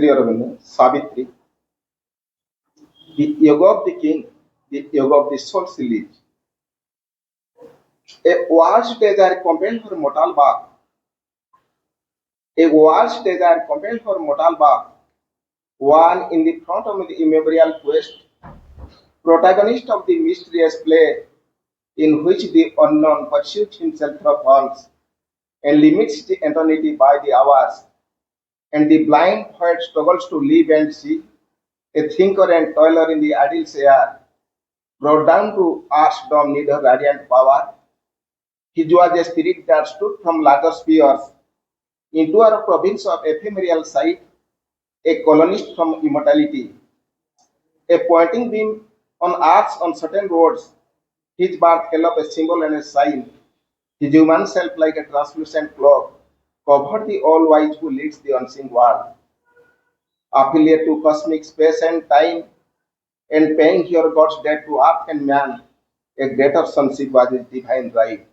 Sri Aurobindo, Savitri, the yoga of the king, the yoga of the soul she lives. A vast desire compelled her mortal birth. A vast desire compelled her mortal birth. One in the front of the immemorial quest, protagonist of the mysterious play in which the unknown pursues himself through forms and limits the eternity by the hours, and the blind poet struggles to live and see, a thinker and toiler in the idyl's air, brought down to earth's dome need her radiant power. He was a spirit that stood from larger spheres into our province of ephemeral sight, a colonist from immortality, a pointing beam on earth's uncertain roads. His birth held up a symbol and a sign. His human self, like a translucent cloak, covered the all-wise who leads the unseen world. Affiliate to cosmic space and time, and paying here God's debt to earth and man, a greater sonship was his divine right.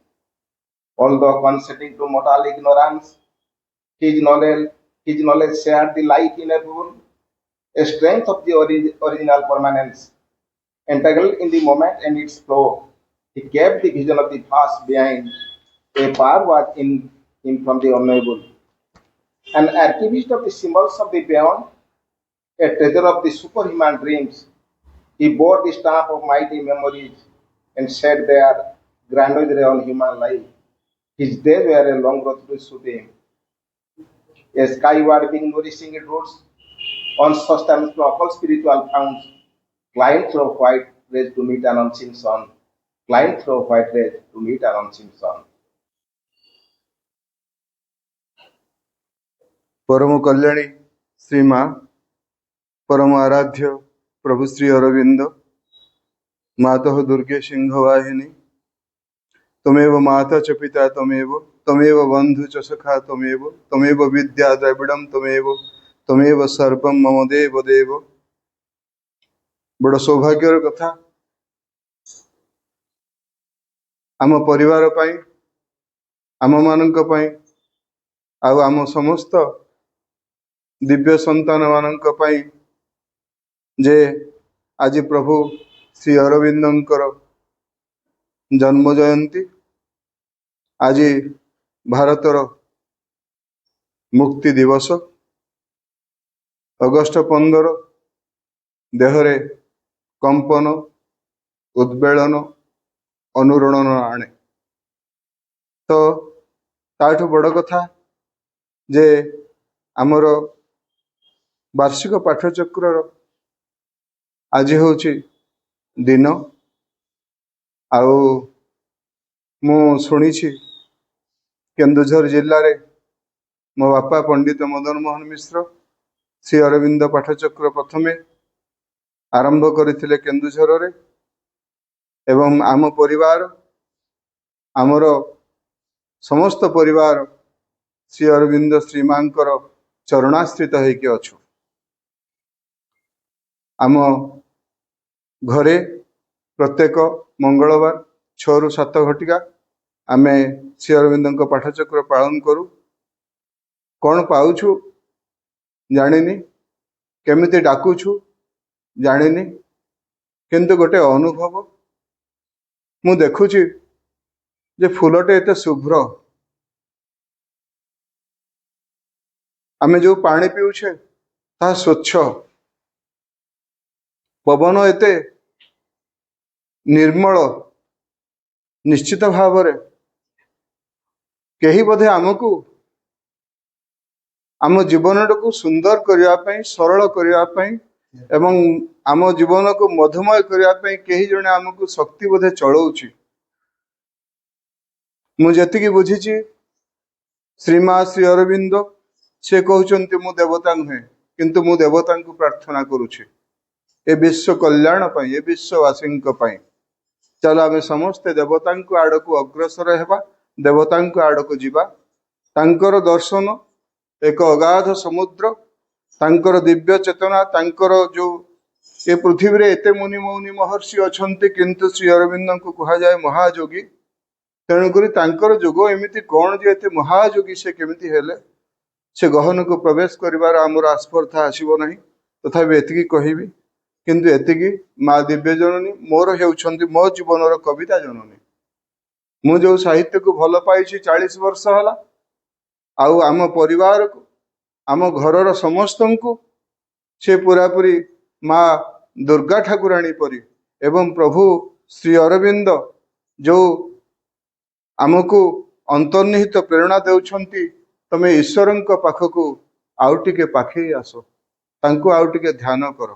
Although consenting to mortal ignorance, his knowledge, his knowledge shared the light ineffable, a strength of the original permanence, entangled in the moment and its flow. He kept the vision of the past behind. A power was in him from the unknowable. An archivist of the symbols of the beyond, a treasure of the superhuman dreams. He bore the stamp of mighty memories and shed their grandeur on human life. His days were a long road through shooting, a skyward being nourishing its roots on sustenance to all spiritual founts, climbed through white rays to meet an unseen sun, climbed through white rays to meet an unseen sun. परम कल्याणी श्री माँ परम आराध्य प्रभु श्री अरविंद मातः दुर्गे सिंहवाहिनी तमेव माता च पिता तमेव बंधु च सखा तमेव विद्या द्रविड़म तमेव सर्वम मम देव देव। बड़ सौभाग्यर कथा आम परिवार पाई आम मानक पाई आउ आम समस्त दिव्य संतान मानक पाई जे आज प्रभु श्री अरविंदंकर जन्म जयंती आज भारतर मुक्ति दिवस अगस्ट 15 देहरे कंपन उद्वेलन अनुरणन आने तो ताठू बड़ कथा जे आमर वार्षिक पाठचक्र आज हूँ दिन आउ मु शुणी केन्दुझर जिले में मो बापा पंडित मदन मोहन मिश्र श्री अरविंद पाठचक्र प्रथमे आरंभ करथिले केन्दुझर रे एवं आम परिवार आमर समस्त परिवार श्री अरविंद श्रीमांकर चरणाश्रित होइके अछु। आम घरे प्रत्येक मंगलवार 6 ରୁ 7 घटिका आमे श्री अरविंद पाठचक्र पालन करू। कौन पाउछु जानिनी केमिति डाकुछु जानिनी किंतु गोटे अनुभव मु देखुची जे फूलटे एते शुभ्र आमे जो पानी पीउछे ता स्वच्छ पवन एते निर्मल निश्चित भाव कहीं बोधे आमको आम जीवन को सुंदर करने सरल करने एवं आम जीवन को मधुमय करने कहीं जने आमको शक्ति बोधे चलाउछि। मुझे बुझी श्रीमा श्री अरविंद से कहते मु देवता नुहे किंतु मु देवता को प्रार्थना करुछि ए विश्व कल्याण पाई ए विश्ववासी चलो आम समस्ते देवता आड़ को अग्रसर हेबा देवता आड़ को जीवा तांकर दर्शन एक अगाध समुद्र तांकर दिव्य चेतना तांकर जो ये पृथ्वी रे एते मुनि मौनी महर्षि अछंती किंतु श्री अरविंद को कहा जाए महायोगी तेणुक तांकर जोग एमती कौन जे एते महायोगी से केमिति हेले से गहन को प्रवेश करिवार आमर आस्पर्धा आसीबो नहीं। तथापि एतिकी कहिबी किंतु एतिकी माँ दिव्य जननी मोर हेउछंती मो जीवनर कविता जननी। मु जो साहित्य को भल पाई 40 वर्ष हला आउ आम परिवार को आम घरर समस्त को से पूरापूरी माँ दुर्गा ठाकुराणी परी एवं प्रभु श्री अरविंद जो आमको अंतर्निहित प्रेरणा देउछंती तमे ईश्वर पाखक आउ टिके पाखे आस तांको आउ टिके ध्यान कर।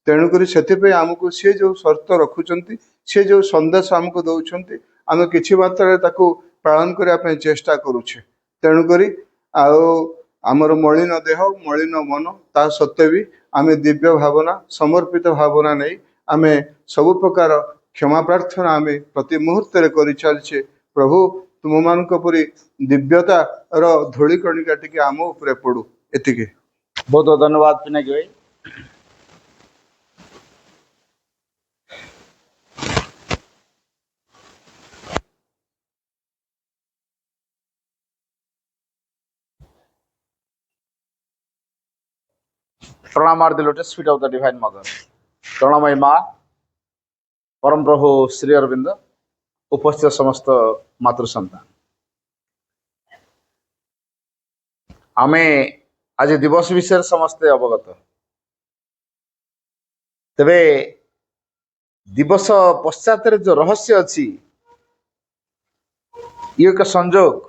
तेणुकरी से आमको सी जो शर्त रखुचंती सी जो संदेश आमको दौरान आम कि मात्रा ताको पालन करने चेष्टा करुचे। तेणुकरी आमर मलिन देह मलिन मन ता सत्वे भी आम दिव्य भावना समर्पित भावना नहीं आम सब प्रकार क्षमा प्रार्थना आम प्रति मुहूर्त कर चलचे। प्रभु तुम मान परी दिव्यता धूली कणिका टिके आम उपरे पड़ू। एतिके बहुत बहुत धन्यवाद पिनाकी भाई। प्रणाम are the lotus feet of the divine mother. करुणामयी माँ परम प्रभु श्री अरविंद उपस्थित समस्त मातृ संतान आमे आज दिवस विषय समस्ते अवगत। तेबे दिवस पश्चात जो रहस्य अच्छी ये एक संजोग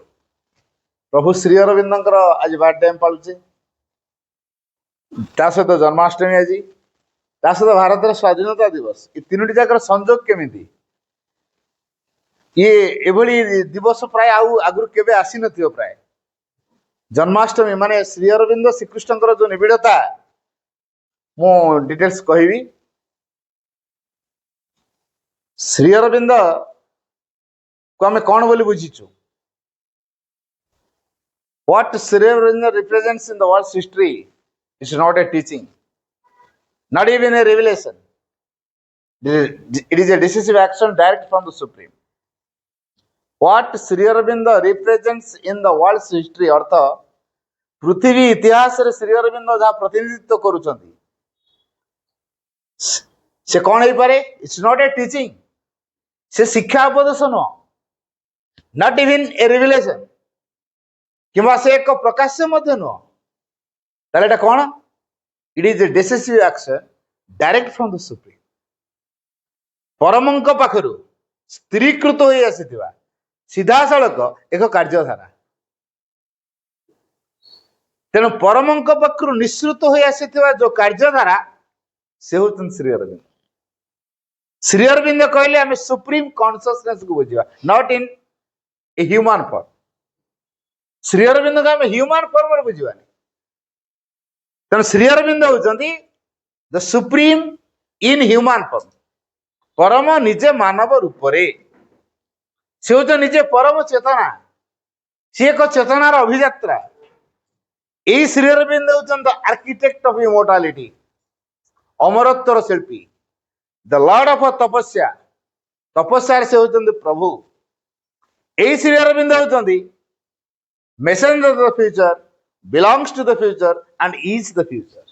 प्रभु श्री अरविंद आज बर्थडे पालुचे ता सहित जन्माष्टमी आज ता सहित भारत स्वाधीनता दिवस ये तीनोटी जाकर संजोग केमिति ये एभली दिवस प्राय आगु केबे आसी नथियो। प्राय जन्माष्टमी माने श्री अरविंद श्रीकृष्ण जो निबिड़ता मु डिटेल्स कहबी। श्री अरविंद को आम कौन बोली बुझीचु what Sri Aurobindo represents in the world's history is not a teaching not even a revelation. It is a decisive action direct from the Supreme. What Sri Aurobindo represents in the world's history अर्थ पृथ्वी इतिहास रे श्री अरविंद जहाँ प्रतिनिधित्व करुचंती से कौन हो पारे? It's not a teaching से शिक्षा उपदेश नुह नॉट इवन ए रिविलेशन किंवा से एक प्रकाश्य मध्य नुह ताले एटा कौन? It is a decisive action direct from the Supreme. परमंक पाखरु स्त्रीकृत हो आसीथिबा सीधा सड़क एक कार्यधारा। तेणु परमंक पाखरु निश्रुत हो आसीथिबा जो कार्यधारा से होतन श्री अरविंद। श्री अरविंद कहले आमे सुप्रीम कॉन्शियसनेस को बुझिबा not in a human form. Sri Aurobindo को आमे ह्यूमन फॉर्म रे बुझिबा। तेणु श्री अरविंद होती the supreme in human form परम निजे मानव रूप से हूँ निजे परम चेतना सी एक चेतनार अभियात्रा। यही श्री अरविंद होती आर्किटेक्ट ऑफ इमोर्टालिटी अमरत्वर शिल्पी द लॉर्ड ऑफ तपस्या तपस्या से होती प्रभु। यही श्री अरविंद होती messenger of the future belongs to the future and is the future.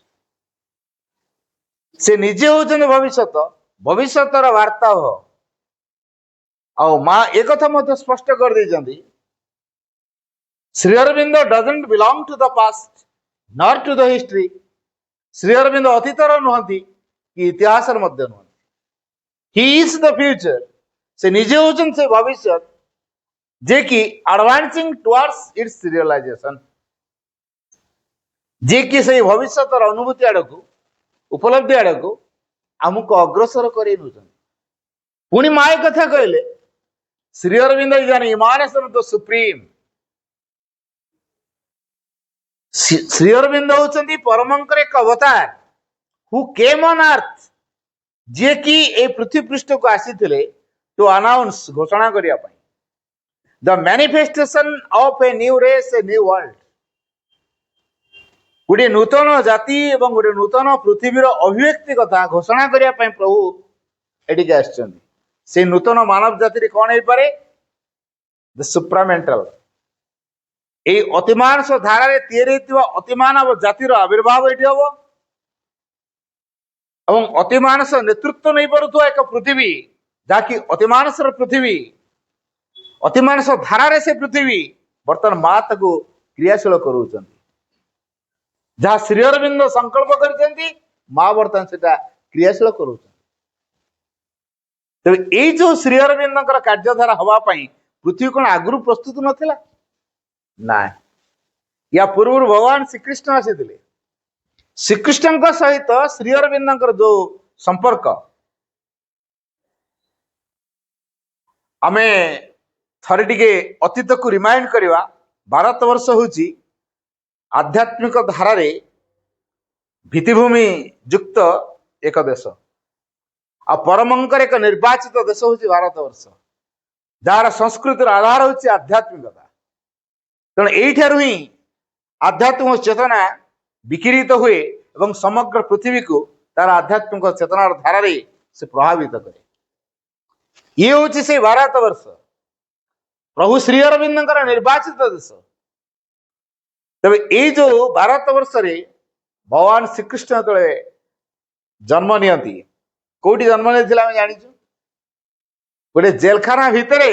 से निजे होचन भविष्यत भविष्यतर वार्ता हो आ माँ एक कथा मत स्पष्ट कर दी Shri Arvind doesn't belong to the past nor to the history. Shri Arvind अतीतर नुहति कि इतिहास मध्य नुहति। he is the future से निजे होचन से भविष्य जे कि advancing towards its realization जे कि से भविष्य अनुभूति आड़ को उपलब्धि आड़ को आमको अग्रसर कर पुणी माए कथा कहले Sri Aurobindo is an emanation of the supreme. Sri Aurobindo होचंती परमंकर एक अवतार हु केम ऑन अर्थ जे कि ए पृथ्वी पृष्ठ को आसीथिले टू अनाउंस घोषणा करिया पई the manifestation of a new race a new world गोटे नूतन जाति एवं गोटे नूतन पृथ्वीर अभिव्यक्ति कथा घोषणा करने प्रभु एटिके आछन। से नूतन मानव जाति कौन हो पारे? द सुप्रामेंटल এই অতিମାନস ধারাରେ ତିଆରି ହେଇଥିବା ଅତିମାନବ ଜାତିର ଆବିର୍ଭାବ ଏଠି ହବ ଏବଂ ଅତିମାନସ ନେତୃତ୍ୱ ନେଇପାରୁଥିବା ଏକ ପୃଥିବୀ ଯାହାକି ଅତିମାନସର ପୃଥିବୀ, ଅତିମାନସ ଧାରାରେ ସେ ପୃଥିବୀ ବର୍ତ୍ତମାନ ମା ତାକୁ କ୍ରିୟାଶୀଳ କରୁଛନ୍ତି। ଯାହା ଶ୍ରୀ ଅରବିନ୍ଦ ସଂକଳ୍ପ କରିଛନ୍ତି ମା ବର୍ତ୍ତମାନ ସେଟା କ୍ରିୟାଶୀଳ କରୁଛନ୍ତି। ତେବେ ଏଇ ଯୋଉ ଶ୍ରୀ ଅରବିନ୍ଦଙ୍କର କାର୍ଯ୍ୟଧାରା ହବା ପାଇଁ ପୃଥିବୀ କଣ ଆଗରୁ ପ୍ରସ୍ତୁତ ନଥିଲା? ନାଇଁ, ୟା ପୂର୍ବରୁ ଭଗବାନ ଶ୍ରୀକୃଷ୍ଣ ଆସିଥିଲେ। ଶ୍ରୀକୃଷ୍ଣଙ୍କ ସହିତ ଶ୍ରୀ ଅରବିନ୍ଦଙ୍କର ଯୋଉ ସମ୍ପର୍କ, ଆମେ ଥରେ ଟିକେ ଅତୀତକୁ ରିମାଇଣ୍ଡ କରିବା। ଭାରତବର୍ଷ ହଉଛି ଆଧ୍ୟାତ୍ମିକ ଧାରାରେ ଭିତ୍ତିଭୂମି ଯୁକ୍ତ ଏକ ଦେଶ, ଆଉ ପରମଙ୍କର ଏକ ନିର୍ବାଚିତ ଦେଶ ହଉଛି ଭାରତବର୍ଷ, ଯାହାର ସଂସ୍କୃତିର ଆଧାର ହଉଛି ଆଧ୍ୟାତ୍ମିକତା। ତେଣୁ ଏଇଠାରୁ ହିଁ ଆଧ୍ୟାତ୍ମିକ ଚେତନା ବିକିରିତ ହୁଏ ଏବଂ ସମଗ୍ର ପୃଥିବୀକୁ ତାର ଆଧ୍ୟାତ୍ମିକ ଚେତନାର ଧାରାରେ ସେ ପ୍ରଭାବିତ କରେ। ଇଏ ହଉଛି ସେଇ ଭାରତବର୍ଷ, ପ୍ରଭୁ ଶ୍ରୀ ଅରବିନ୍ଦଙ୍କର ନିର୍ବାଚିତ ଦେଶ। ତେବେ ଏଇ ଯୋଉ ଭାରତବର୍ଷରେ ଭଗବାନ ଶ୍ରୀକୃଷ୍ଣ ଯେତେବେଳେ ଜନ୍ମ ନିଅନ୍ତି, କୋଉଠି ଜନ୍ମ ନେଇଥିଲେ ଆମେ ଜାଣିଛୁ? ଗୋଟେ ଜେଲଖାନା ଭିତରେ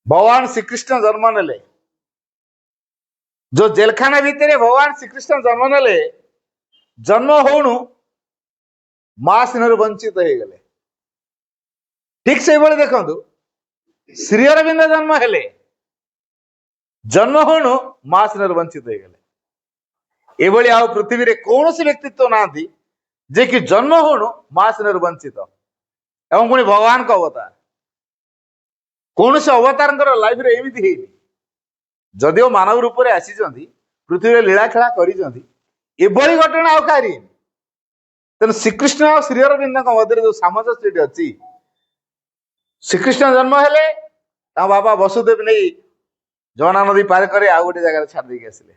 ଭଗବାନ ଶ୍ରୀକୃଷ୍ଣ ଜନ୍ମ ନେଲେ। ଯୋଉ ଜେଲଖାନା ଭିତରେ ଭଗବାନ ଶ୍ରୀକୃଷ୍ଣ ଜନ୍ମ ନେଲେ, ଜନ୍ମ ହଉଣୁ ମା ସ୍ନେହରୁ ବଞ୍ଚିତ ହେଇଗଲେ। ଠିକ ସେଇଭଳି ଦେଖନ୍ତୁ, ଶ୍ରୀ ଅରବିନ୍ଦ ଜନ୍ମ ହେଲେ, ଜନ୍ମ ହଉଣୁ ମା ସ୍ନେହରୁ ବଞ୍ଚିତ ହେଇଗଲେ। ଏଭଳି ଆଉ ପୃଥିବୀରେ କୌଣସି ବ୍ୟକ୍ତିତ୍ୱ ନାହାନ୍ତି ଯେ କି ଜନ୍ମ ହଉଣୁ ମା ସ୍ନେହରୁ ବଞ୍ଚିତ ଏବଂ ପୁଣି ଭଗବାନଙ୍କ ଅବତାର। କୌଣସି ଅବତାରଙ୍କର ଲାଇଫରେ ଏମିତି ହେଇନି। ଯଦିଓ ମାନବ ରୂପରେ ଆସିଛନ୍ତି, ପୃଥିବୀରେ ଲୀଳାଖେଳା କରିଛନ୍ତି, ଏଭଳି ଘଟଣା ଆଉ କାହାରି ହେଇନି। ତେଣୁ ଶ୍ରୀକୃଷ୍ଣ ଆଉ ଶ୍ରୀ ଅରବିନ୍ଦଙ୍କ ମଧ୍ୟରେ ଯୋଉ ସାମଞ୍ଜସ୍ୟଟି ଅଛି, ଶ୍ରୀକୃଷ୍ଣ ଜନ୍ମ ହେଲେ ତାଙ୍କ ବାପା ବସୁଦେବ ନେଇ ଯମୁନା ନଦୀ ପାର କରି ଆଉ ଗୋଟେ ଜାଗାରେ ଛାଡ଼ି ଦେଇକି ଆସିଲେ।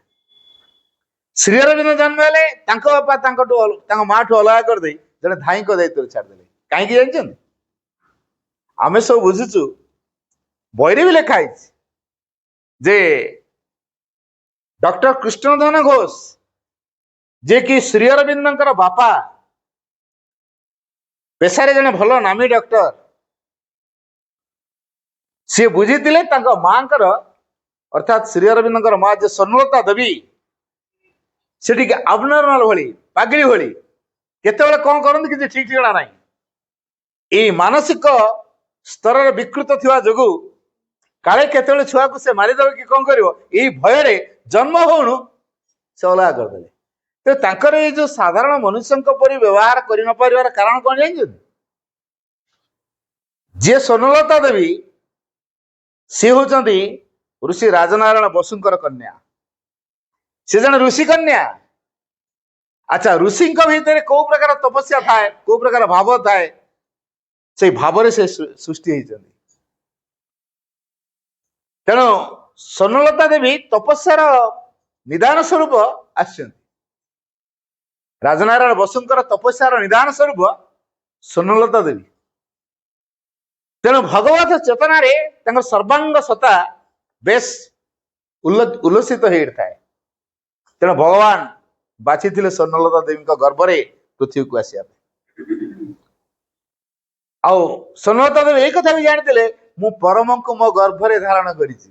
ଶ୍ରୀ ଅରବିନ୍ଦ ଜନ୍ମ ହେଲେ ତାଙ୍କ ବାପା ତାଙ୍କ ମା ଠୁ ଅଲଗା କରିଦେଇ ଜଣେ ଧାଇଙ୍କ ଦାୟିତ୍ୱରେ ଛାଡ଼ିଦେଲେ। କାହିଁକି ଜାଣିଛନ୍ତି? ଆମେ ସବୁ ବୁଝୁଛୁ, ବହିରେ ବି ଲେଖା ହେଇଛି ଯେ ଡକ୍ଟର କୃଷ୍ଣଧନ ଘୋଷ, ଯିଏ କି ଶ୍ରୀ ଅରବିନ୍ଦଙ୍କର ବାପା, ପେଶାରେ ଜଣେ ଭଲ ନାମୀ ଡକ୍ଟର, ସିଏ ବୁଝିଥିଲେ ତାଙ୍କ ମାଙ୍କର ଅର୍ଥାତ୍ ଶ୍ରୀ ଅରବିନ୍ଦଙ୍କର ମା ଯେ ସ୍ୱର୍ଣ୍ଣଲତା ଦେବୀ, ସେ ଟିକେ ଆବନର୍ମାଲ ଭଳି, ପାଗଳି ଭଳି, କେତେବେଳେ କଣ କରନ୍ତି କିଛି ଠିକ ଠିକଣା ନାହିଁ। ଏଇ ମାନସିକ ସ୍ତରରେ ବିକୃତ ଥିବା ଯୋଗୁଁ କାଳେ କେତେବେଳେ ଛୁଆକୁ ସେ ମାରିଦେବ କି କଣ କରିବ, ଏଇ ଭୟରେ ଜନ୍ମ ହଉଣୁ ସେ ଅଲଗା କରିଦେଲେ। ତ ତାଙ୍କର ଏଇ ଯୋଉ ସାଧାରଣ ମନୁଷ୍ୟଙ୍କ ପରି ବ୍ୟବହାର କରି ନ ପାରିବାର କାରଣ କଣ ଜାଣିଛନ୍ତି? ଯିଏ ସ୍ୱର୍ଣ୍ଣଲତା ଦେବୀ, ସିଏ ହଉଛନ୍ତି ଋଷି ରାଜନାରାୟଣ ବସୁଙ୍କର କନ୍ୟା। ସେ ଜଣେ ଋଷି କନ୍ୟା। ଆଚ୍ଛା, ଋଷିଙ୍କ ଭିତରେ କୋଉ ପ୍ରକାର ତପସ୍ୟା ଥାଏ, କୋଉ ପ୍ରକାର ଭାବ ଥାଏ, ସେଇ ଭାବରେ ସେ ସୃଷ୍ଟି ହେଇଛନ୍ତି। ତେଣୁ ସ୍ୱର୍ଣ୍ଣଲତା ଦେବୀ ତପସ୍ୟାର ନିଦାନ ସ୍ୱରୂପ ଆସିଛନ୍ତି। ରାଜନାରାୟଣ ବସୁଙ୍କର ତପସ୍ୟାର ନିଦାନ ସ୍ୱରୂପ ସ୍ୱର୍ଣ୍ଣଲତା ଦେବୀ। ତେଣୁ ଭଗବତ ଚେତନାରେ ତାଙ୍କର ସର୍ବାଙ୍ଗ ସତ୍ତା ବେଶ ଉଲ୍ଲସିତ ହେଇଥାଏ। ତେଣୁ ଭଗବାନ ବାଛିଥିଲେ ସ୍ୱର୍ଣ୍ଣଲତା ଦେବୀଙ୍କ ଗର୍ଭରେ ପୃଥିବୀକୁ ଆସିବା ପାଇଁ। ଆଉ ସ୍ୱର୍ଣ୍ଣଲତା ଦେବୀ ଏଇ କଥା ବି ଜାଣିଥିଲେ, ମୁଁ ପରମଙ୍କୁ ମୋ ଗର୍ଭରେ ଧାରଣ କରିଛି।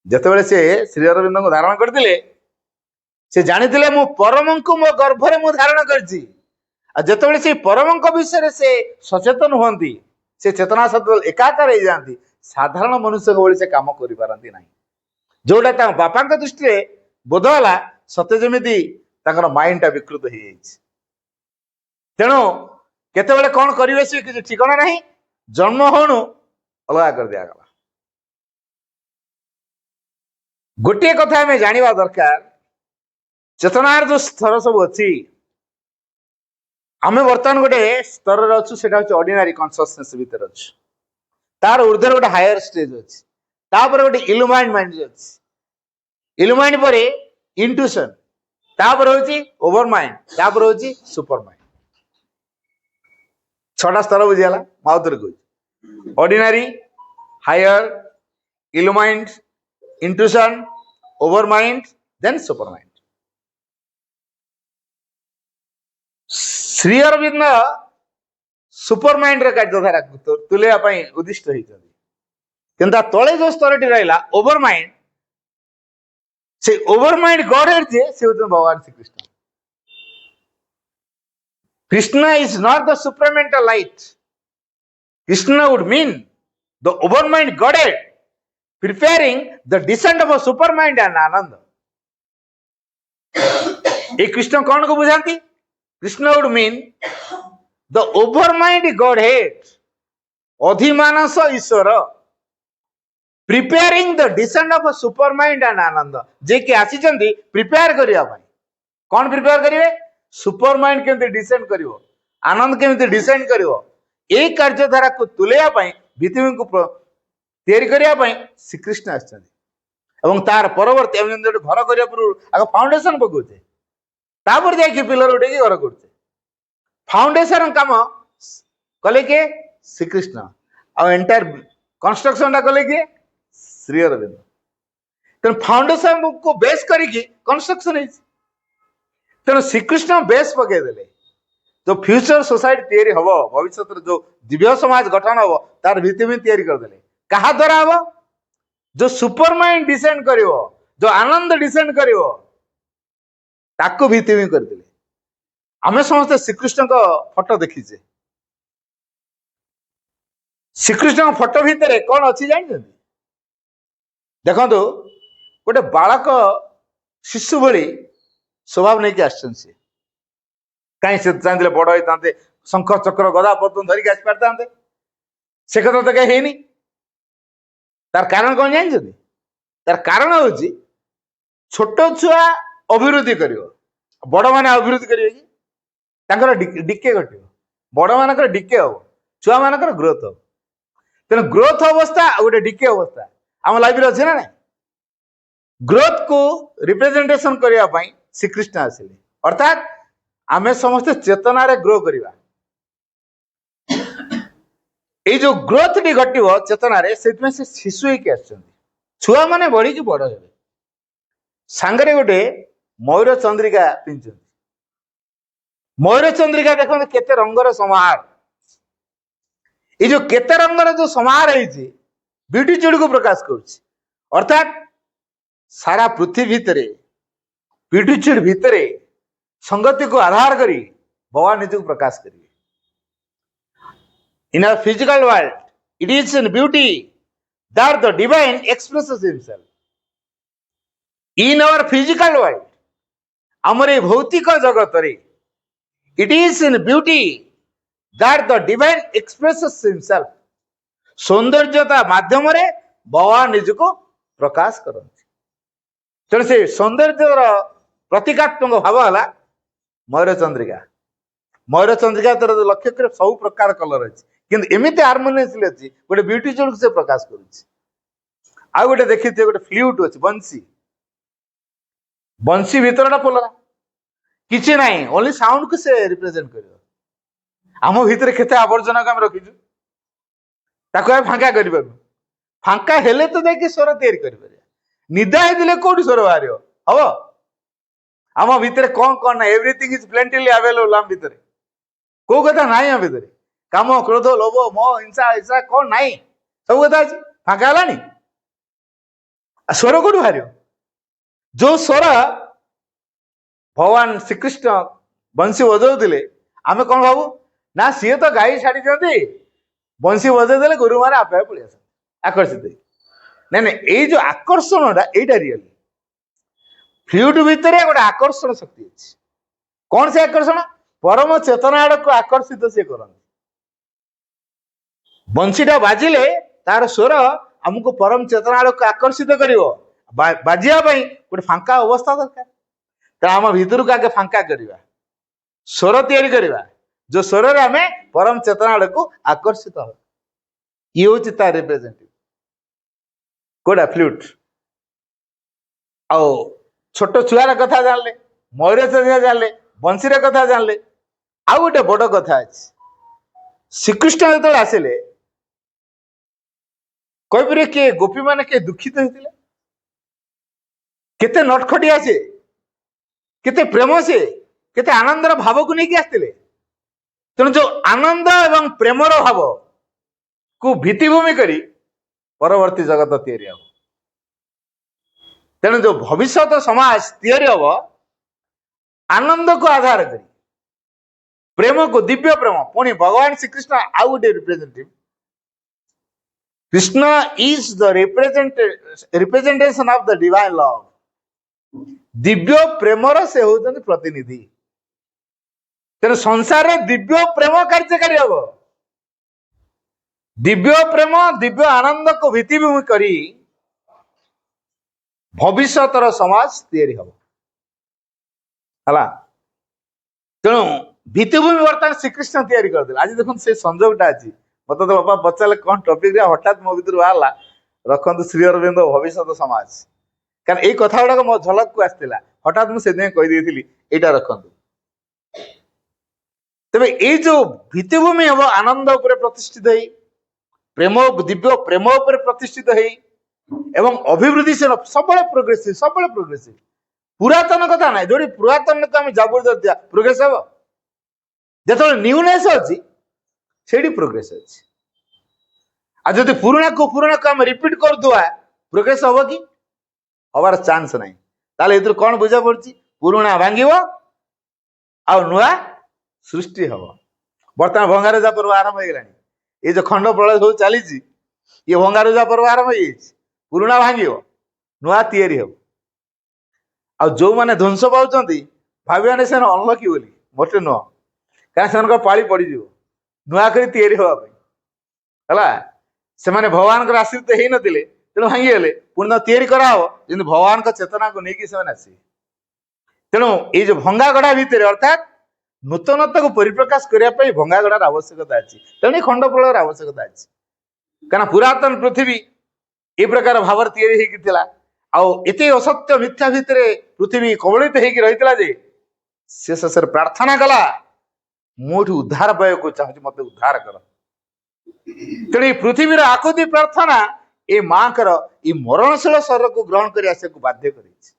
ଯେତେବେଳେ ସେ ଶ୍ରୀ ଅରବିନ୍ଦଙ୍କୁ ଧାରଣ କରିଥିଲେ, ସେ ଜାଣିଥିଲେ ମୁଁ ପରମଙ୍କୁ ମୋ ଗର୍ଭରେ ମୁଁ ଧାରଣ କରିଛି। ଆଉ ଯେତେବେଳେ ସେ ପରମଙ୍କ ବିଷୟରେ ସେ ସଚେତନ ହୁଅନ୍ତି, ସେ ଚେତନା ସହିତ ଏକାକାର ହେଇଯାଆନ୍ତି, ସାଧାରଣ ମନୁଷ୍ୟଙ୍କ ଭଳି ସେ କାମ କରିପାରନ୍ତି ନାହିଁ। ଯୋଉଟା ତାଙ୍କ ବାପାଙ୍କ ଦୃଷ୍ଟିରେ ବୋଧ ହେଲା ସତେ ଯେମିତି ତାଙ୍କର ମାଇଣ୍ଡଟା ବିକୃତ ହେଇଯାଇଛି। ତେଣୁ କେତେବେଳେ କଣ କରିବେ ସେ କିଛି ଠିକଣା ନାହିଁ। ଜନ୍ମ ହଉଣୁ ଅଲଗା କରିଦିଆଗଲା। ଗୋଟିଏ କଥା ଆମେ ଜାଣିବା ଦରକାର, ଚେତନାର ଯୋଉ ସ୍ତର ସବୁ ଅଛି, ଆମେ ବର୍ତ୍ତମାନ ଗୋଟେ ସ୍ତରରେ ଅଛୁ, ସେଟା ହଉଛି ଅର୍ଡିନାରୀ କନସିୟସନେସ୍ ଭିତରେ ଅଛୁ। ତାର ଉର୍ଦ୍ଧ୍ୱରେ ଗୋଟେ ହାୟର ଷ୍ଟେଜ ଅଛି, ତାପରେ ଗୋଟେ ଇଲୁମାଇଣ୍ଡ ମାଇଣ୍ଡ ଅଛି, ଇଲୁମାଇଣ୍ଡ ପରେ ଇଣ୍ଟୁସନ, ତାପରେ ହଉଛି ଓଭର ମାଇଣ୍ଡ, ତାପରେ ହଉଛି ସୁପର ମାଇଣ୍ଡ। 6ଟା ସ୍ତର ବୁଝିଗଲା। ମୁଁ ଆଉଥରେ କହୁଛି, ordinary, higher, illumined, intuition, overmind, then supermind. Sri Aurobindo ସୁପରମାଇଣ୍ଡର କାର୍ଯ୍ୟଧାରାକୁ ତୁଲେଇବା ପାଇଁ ଉଦ୍ଦିଷ୍ଟ ହେଇଛନ୍ତି, କିନ୍ତୁ ତା ତଳେ ଯୋଉ ସ୍ତରଟି ରହିଲା ଓଭରମାଇଣ୍ଡ, ସେ ଓଭରମାଇଣ୍ଡ ଗଡ ହେଡ୍ ଯିଏ ସେ ହଉଛନ୍ତି ଭଗବାନ Shrikrishna. Krishna is not the supramental light. Krishna would mean the overmind Godhead preparing the descent of a supermind and Ananda. ये कृष्ण कौन को बुझाती? Krishna would mean the overmind Godhead, अधिमानस Ishwar, preparing the descent of a supermind and Ananda. जे कि आसीचंदी prepare करिया भाई, कौन prepare करिवे? Supermind केमती descend करिवो, आनंद केमती डिसेंड करिवो, ए कार्यधारा को तुलेया पाई भित्तिभूमि को तैयारी करिया पाई श्रीकृष्ण आछंती। एवं तार परवर्ती हम जेंति घर करिया पूर्व आगे फाउंडेशन पकाउछे, तापर जाई पिलर उठे की घर करछे। फाउंडेशन काम कले के श्रीकृष्ण, आ एंटायर कंस्ट्रक्शन टा कले के श्री अरविंद। तेणु फाउंडेशन को बेस करिकी कंस्ट्रक्शन है। तेणु श्रीकृष्ण बेस पकई देले, जो फ्यूचर सोसाइटी तैयारी हम, भविष्य जो दिव्य समाज गठन हम, तार भित्तिभूमि तैयारी करदेले। कहा द्वारा हम? जो सुपरमाइंड डिसेंड करिवो, जो आनंद डिसेंड करिवो, ताको भित्तिभूमि करदेले। आमे समस्त श्रीकृष्ण को फोटो देखीचे। श्रीकृष्ण फोटो भितर कौन अच्छी जानते? देखो गोटे बालक शिशु भली स्वभाव नहीं आसन, सी कहीं से चाहते बड़ होते शंख चक्र गदा पद्म धरिक आसी पारते, से कथा तो कहीं है। तार कारण कौन जानते? तार कारण हूँ छोट छुआ अभिवृद्धि कर, बड़ मान अभिवृद्धि करेंगे कि तांकर डिके घटे, बड़ मान डिके हम, छुआ मान ग्रोथ हम। तेना ग्रोथ अवस्था गोटे डिके अवस्था आम लाइफ अच्छे ना ना। ग्रोथ को रिप्रेजेंटेशन करने श्रीकृष्ण आसिले, अर्थात आमे समस्त चेतना रे ग्रो करिवा। ए जो ग्रोथ टी घटिवो चेतना रे, सेतमे से शिशु ही के आछंती, छुआ माने बड़ी की बड़ हेबे। सांगरे गोटे मयूर चंद्रिका पिंचंती। मयूर चंद्रिका देखो केते रंगर समाहार। ये जो केते रंगर जो समाहार है ब्यूटीट्यूड को प्रकाश करुछि, अर्थात सारा पृथ्वी भितरे ब्यूटीट्यूड भितरे संगति को आधार करी भगवान निज को प्रकाश करिए। In a physical world it is in beauty that the divine expresses himself. In our physical world, हमरे भौतिक जगत रे, it is in beauty that the divine expresses himself. सौंदर्यता माध्यम रे भगवान निज को प्रकाश करते। तेणु से सौंदर्यर प्रतीकात्मक भाव है मयूर चंद्रिका। मयूर चंद्रिका तर लक्ष्य कर सब प्रकार कलर अच्छी, किंतु एमती हार्मोनियसली अच्छी गोटे ब्यूटीट्यूड से प्रकाश कर। गोटे देखी गोटे फ्लूट अच्छी, बंसी, बंसी भीतर पोलरा किसी ना, ओनली साउंड को से रिप्रेजेंट कर। आम भितर केते आवर्जना को आम रखीचु, ताको फांका कर फांका हेले तो जाके स्वर तैयारी कर। निदा है कौटी स्वर बाहर हम? आम भितर कौन कौन ना, एवरीथिंग इज प्लेंटिली अवेलेबल। आम भितर को कथा ना, आम भितर काम क्रोध लोभ मोह हिंसा हिंसा कौन ना, सब कथा अच्छी। फांका है स्वर कौट बाहर? जो स्वर भगवान श्रीकृष्ण बंशी बजाऊे, आम कौन भावु ना सी तो गाई छाड़ी दिखती, बंशी बजाईदे गुरु मारे आपे पलि आस आकर्षित। नहीं नहीं, ये जो आकर्षण यहाँ रियल फ्लूट भितर गोटे आकर्षण शक्ति अच्छी। कौन से आकर्षण? परम चेतना आड़ को आकर्षित सी कर। बंशीटा बाजिले तार स्वर आमको परम चेतना आड़ को आकर्षित कर। बाजियापाई गोटे फांका अवस्था दरकार। तो आम भितर को आगे फांका करवा, स्वर तैयारी करवा, जो स्वर आम परम चेतना आड़ को आकर्षित हो। ये हूँ तार रिप्रेजेंटेटिव कोड़ा फ्लूट। आओ छोट छुआर कथा जानले, मयूर चंद्रिका जानले, बंशीर कथा जानले। आउ गोटे बड़ कथा अच्छी, श्रीकृष्ण जो आसिले କହିପାରିବେ କିଏ ଗୋପୀ ମାନେ କିଏ ଦୁଃଖିତ ହେଇଥିଲେ? କେତେ ନଟଖଟିଆ ସେ, କେତେ ପ୍ରେମ ସେ, କେତେ ଆନନ୍ଦର ଭାବକୁ ନେଇକି ଆସିଥିଲେ। ତେଣୁ ଯୋଉ ଆନନ୍ଦ ଏବଂ ପ୍ରେମର ଭାବ କୁ ଭିତ୍ତିଭୂମି କରି ପରବର୍ତ୍ତୀ ଜଗତ ତିଆରି ହବ। ତେଣୁ ଯୋଉ ଭବିଷ୍ୟତ ସମାଜ ତିଆରି ହବ ଆନନ୍ଦକୁ ଆଧାର କରି, ପ୍ରେମକୁ, ଦିବ୍ୟ ପ୍ରେମ। ପୁଣି ଭଗବାନ ଶ୍ରୀକୃଷ୍ଣ ଆଉ ଗୋଟେ representative. Krishna is the representation of the divine love. ଦିବ୍ୟ ପ୍ରେମର ସେ ହଉଛନ୍ତି ପ୍ରତିନିଧି। ତେଣୁ ସଂସାରରେ ଦିବ୍ୟ ପ୍ରେମ କାର୍ଯ୍ୟକାରୀ ହବ। ଦିବ୍ୟ ପ୍ରେମ, ଦିବ୍ୟ ଆନନ୍ଦକୁ ଭିତ୍ତିଭୂମି କରି ଭବିଷ୍ୟତର ସମାଜ ତିଆରି ହବ ହେଲା। ତେଣୁ ଭିତ୍ତିଭୂମି ବର୍ତ୍ତମାନ ଶ୍ରୀକୃଷ୍ଣ ତିଆରି କରିଦେଲେ। ଆଜି ଦେଖନ୍ତୁ ସେ ସଂଯୋଗଟା ଅଛି। ମତେ ତ ବାପା ପଚାରିଲେ କଣ ଟପିକରେ, ହଠାତ୍ ମୋ ଭିତରୁ ବାହାରିଲା ରଖନ୍ତୁ ଶ୍ରୀ ଅରବିନ୍ଦ ଭବିଷ୍ୟତ ସମାଜ। କାରଣ ଏଇ କଥା ଗୁଡାକ ମୋ ଝଲକକୁ ଆସିଥିଲା, ହଠାତ୍ ମୁଁ ସେଥିପାଇଁ କହିଦେଇଥିଲି ଏଇଟା ରଖନ୍ତୁ। ତେବେ ଏଇ ଯୋଉ ଭିତ୍ତିଭୂମି ହବ ଆନନ୍ଦ ଉପରେ ପ୍ରତିଷ୍ଠିତ ହେଇ, ପ୍ରେମ, ଦିବ୍ୟ ପ୍ରେମ ଉପରେ ପ୍ରତିଷ୍ଠିତ ହେଇ, ଏବଂ ଅଭିବୃଦ୍ଧିଶୀଳ, ସବୁବେଳେ ପ୍ରୋଗ୍ରେସିଭ, ସବୁବେଳେ ପ୍ରୋଗ୍ରେସିଭ। ପୁରାତନ କଥା ନାହିଁ। ଯୋଉଠି ପୁରାତନକୁ ଆମେ ଜବରଦସ୍ତ ଦିଆ ପ୍ରୋଗ୍ରେସ ହବ। ଯେତେବେଳେ ନ୍ୟୁନେସ୍ ଅଛି ସେଇଠି ପ୍ରୋଗ୍ରେସ ଅଛି। ଆଉ ଯଦି ପୁରୁଣାକୁ ଆମେ ରିପିଟ କରିଦବା ପ୍ରୋଗ୍ରେସ ହବ କି? ହବାର ଚାନ୍ସ ନାହିଁ। ତାହେଲେ ଏଥିରୁ କଣ ବୁଝା ପଡୁଛି? ପୁରୁଣା ଭାଙ୍ଗିବ ଆଉ ନୂଆ ସୃଷ୍ଟି ହବ। ବର୍ତ୍ତମାନ ଭଙ୍ଗାରୁଜା ପର୍ବ ଆରମ୍ଭ ହେଇଗଲାଣି। ଏଇ ଯୋଉ ଖଣ୍ଡ ପ୍ରଳୟ ସବୁ ଚାଲିଛି, ଇଏ ଭଙ୍ଗାରୁଜା ପର୍ବ ଆରମ୍ଭ ହେଇଯାଇଛି। ପୁରୁଣା ଭାଙ୍ଗିବ, ନୂଆ ତିଆରି ହବ। ଆଉ ଯୋଉମାନେ ଧ୍ୱଂସ ପାଉଛନ୍ତି ଭାବିବାନି ସେମାନେ ଅନଲକି ବୋଲି, ମୋଟେ ନୁହଁ। କାରଣ ସେମାନଙ୍କ ପାଳି ପଡିଯିବ ନୂଆ କରି ତିଆରି ହବା ପାଇଁ ହେଲା। ସେମାନେ ଭଗବାନଙ୍କର ଆଶ୍ରିତ ହେଇନଥିଲେ, ତେଣୁ ଭାଙ୍ଗିଗଲେ। ପୁଣି ତ ତିଆରି କରାହବ ଯେମିତି ଭଗବାନଙ୍କ ଚେତନାକୁ ନେଇକି ସେମାନେ ଆସିବେ। ତେଣୁ ଏଇ ଯୋଉ ଭଙ୍ଗାଗଢା ଭିତରେ, ଅର୍ଥାତ୍ ନୂତନତାକୁ ପରିପ୍ରକାଶ କରିବା ପାଇଁ ଭଙ୍ଗାଗଢାର ଆବଶ୍ୟକତା ଅଛି। ତେଣୁ ଏ ଖଣ୍ଡ ପ୍ରଳୟର ଆବଶ୍ୟକତା ଅଛି। କାରଣ ପୁରାତନ ପୃଥିବୀ ଏ ପ୍ରକାର ଭାବରେ ତିଆରି ହେଇକି ଥିଲା। ଆଉ ଏତେ ଅସତ୍ୟ ମିଥ୍ୟା ଭିତରେ ପୃଥିବୀ କବଳିତ ହେଇକି ରହିଥିଲା ଯେ ସେ ଶେଷରେ ପ୍ରାର୍ଥନା କଲା, ମୁଁ ଏଠୁ ଉଦ୍ଧାର ପାଇବାକୁ ଚାହୁଁଛି, ମତେ ଉଦ୍ଧାର କର। ତେଣୁ ଏ ପୃଥିବୀର ଆକୁତି ପ୍ରାର୍ଥନା ଏ ମାଙ୍କର ଏ ମରଣଶୀଳ ଶରୀରକୁ ଗ୍ରହଣ କରି ଆସିବାକୁ ବାଧ୍ୟ କରିଛି।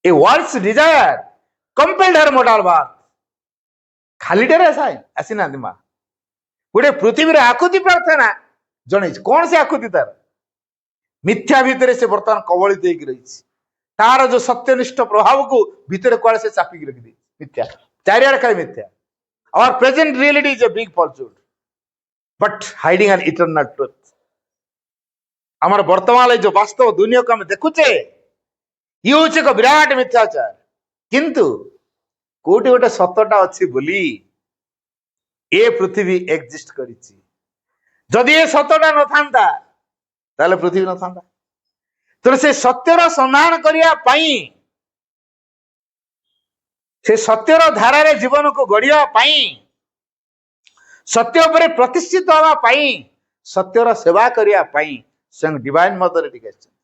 ଏ ୱାର୍ଲଡ୍ସ ଡିଜାୟାର କମ୍ପେଲ୍ଡ ହର ମୋର୍ଟାଲ ବାର୍ଥ। ଖାଲିଟାରେ ଆସିନାହାନ୍ତି ମା, ଗୋଟେ ପୃଥିବୀର ଆକୁତି ପ୍ରାର୍ଥନା ଜଣେଇଛି। କଣ ସେ ଆକୁତି? ତାର ମିଥ୍ୟା ଭିତରେ ସେ ବର୍ତ୍ତମାନ କବଳିତ ହେଇକି ରହିଛି। ତାର ଯୋଉ ସତ୍ୟନିଷ୍ଠ ପ୍ରଭାବକୁ ଭିତରେ କୁଆଡେ ସେ ଚାପିକି ରଖିଦେଇଛି। ମିଥ୍ୟା ଚାରିଆଡେ ଖାଲି ମିଥ୍ୟା। Our present reality is a big falsehood, but hiding an eternal truth. ଆମର ବର୍ତ୍ତମାନ ଏଇ ଯୋଉ ବାସ୍ତବ ଦୁନିଆକୁ ଆମେ ଦେଖୁଛେ, ଇଏ ହଉଛି ଏକ ବିରାଟ ମିଥ୍ୟାଚାର। କିନ୍ତୁ କୋଉଠି ଗୋଟେ ସତଟା ଅଛି ବୋଲି ଏ ପୃଥିବୀ ଏକ୍ଜିଷ୍ଟ କରିଛି। ଯଦି ଏ ସତଟା ନଥାନ୍ତା ତାହେଲେ ପୃଥିବୀ ନଥାନ୍ତା। ତେଣୁ ସେ ସତ୍ୟର ସନ୍ଧାନ କରିବା ପାଇଁ, ସେ ସତ୍ୟର ଧାରାରେ ଜୀବନକୁ ଗଢିବା ପାଇଁ, ସତ୍ୟ ଉପରେ ପ୍ରତିଷ୍ଠିତ ହେବା ପାଇଁ, ସତ୍ୟର ସେବା କରିବା ପାଇଁ ସ୍ୱୟଂ ଡିଭାଇନ ମଦର ଏଠିକି ଆସିଛନ୍ତି।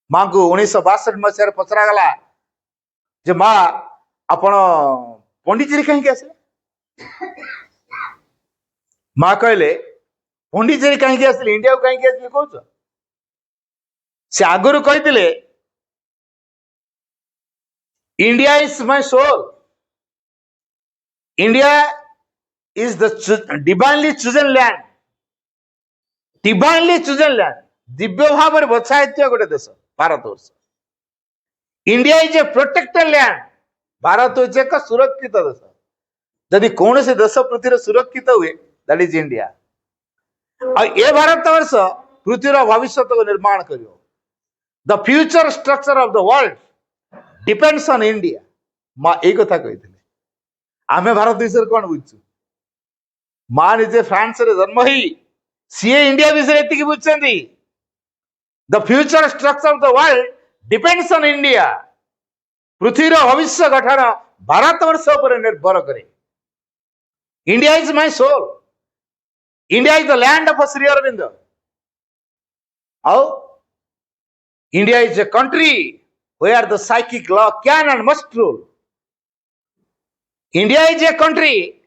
ମାଙ୍କୁ 1962 ମସିହାରେ ପଚରାଗଲା ଯେ ମା ଆପଣ ପଣ୍ଡିଚେରୀ କାହିଁକି ଆସିଲେ? ମା କହିଲେ ପଣ୍ଡିଚେରୀ କାହିଁକି ଆସିଲେ, ଇଣ୍ଡିଆକୁ କାହିଁକି ଆସିଲେ କହୁଛ? ସେ ଆଗରୁ କହିଥିଲେ India is my soul, India is the divinely chosen land, divinely chosen land, ଦିବ୍ୟ ଭାବରେ ବଛା ହେଇଥିବା ଗୋଟେ ଦେଶ Bharatvarsha. India is a protected land, Bharat ହେଉଛି ଏକ ସୁରକ୍ଷିତ ଦେଶ। ଯଦି କୌଣସି ଦେଶ ପୃଥିବୀରେ ସୁରକ୍ଷିତ ହୁଏ ଦ୍ୟାଟ୍ ଇଜ ଇଣ୍ଡିଆ। ଆଉ ଏ ଭାରତ ବର୍ଷ ପୃଥିବୀର ଭବିଷ୍ୟତକୁ ନିର୍ମାଣ କରିବ। The future structure of the world depends on India. ମା ଏଇ କଥା କହିଥିଲେ। ଆମେ ଭାରତ ବିଷୟରେ କଣ ବୁଝୁଛୁ? ମା ନିଜେ ଫ୍ରାନ୍ସରେ ଜନ୍ମ ହେଇ ସିଏ ଇଣ୍ଡିଆ ବିଷୟରେ ଏତିକି ବୁଝୁଛନ୍ତି। The future structure of the world depends on India. ପୃଥିବୀର ଭବିଷ୍ୟ ଗଠନ ଭାରତ ବର୍ଷ ଉପରେ ନିର୍ଭର କରେ। India is my soul, India is the land of Shri Aurobindo. ଆଉ India is a country where the psychic law can and must rule. India is a country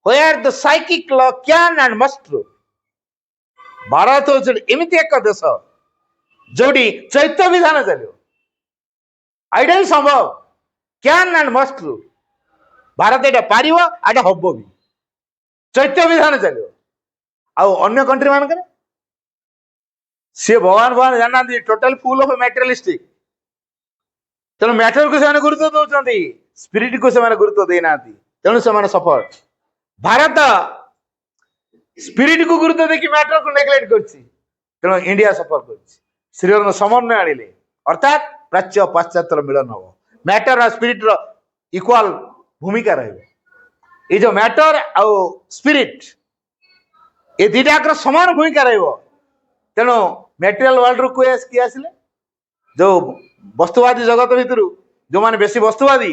where the psychic law can and must rule. Bharat ହଉଛି ଏମିତି ଏକ ଦେଶ ଯୋଉଠି ଚୈତ୍ୟ ବିଧାନ ଚାଲିବ। ଏଇଟା ବି ସମ୍ଭବ, can and ମଷ୍ଟ ରୁ। ଭାରତ ଏଇଟା ପାରିବ, ଏଇଟା ହବ ବି। ଚୈତ୍ୟ ବିଧାନ ଚାଲିବ। ଆଉ ଅନ୍ୟ କଣ୍ଟ୍ରି ମାନଙ୍କରେ ସିଏ ଭଗବାନ ଜାଣିନାହାନ୍ତି, ଟୋଟାଲ ଫୁଲ ଅଫ ମ୍ୟାଟେରିଆଲିଷ୍ଟିକ। ତେଣୁ ମ୍ୟାଟରକୁ ସେମାନେ ଗୁରୁତ୍ୱ ଦଉଛନ୍ତି, ସ୍ପିରିଟକୁ ସେମାନେ ଗୁରୁତ୍ୱ ଦେଇନାହାନ୍ତି, ତେଣୁ ସେମାନେ ସଫଳ। ଭାରତ ସ୍ପିରିଟକୁ ଗୁରୁତ୍ୱ ଦେଇକି ମ୍ୟାଟରକୁ ନେଗ୍ଲେକ୍ଟ କରିଛି, ତେଣୁ ଇଣ୍ଡିଆ ସଫର କରିଛି। ଶ୍ରୀଅରବିନ୍ଦ ସମନ୍ୱୟ ଆଣିଲେ, ଅର୍ଥାତ ପ୍ରାଚ୍ୟ ପାଶ୍ଚାତ୍ୟର ମିଳନ ହବ। ମ୍ୟାଟର ଆଉ ସ୍ପିରିଟର ଇକ୍ୱାଲ ଭୂମିକା ରହିବ। ଏଇ ଯୋଉ ମ୍ୟାଟର ଆଉ ସ୍ପିରିଟ ଏ ଦିଟାଙ୍କର ସମାନ ଭୂମିକା ରହିବ। ତେଣୁ ମ୍ୟାଟେରିଆଲ ୱାର୍ଲଡରୁ କିଏ ଆସିଲେ? ଯୋଉ ବସ୍ତୁବାଦୀ ଜଗତ ଭିତରୁ ଯୋଉମାନେ ବେଶୀ ବସ୍ତୁବାଦୀ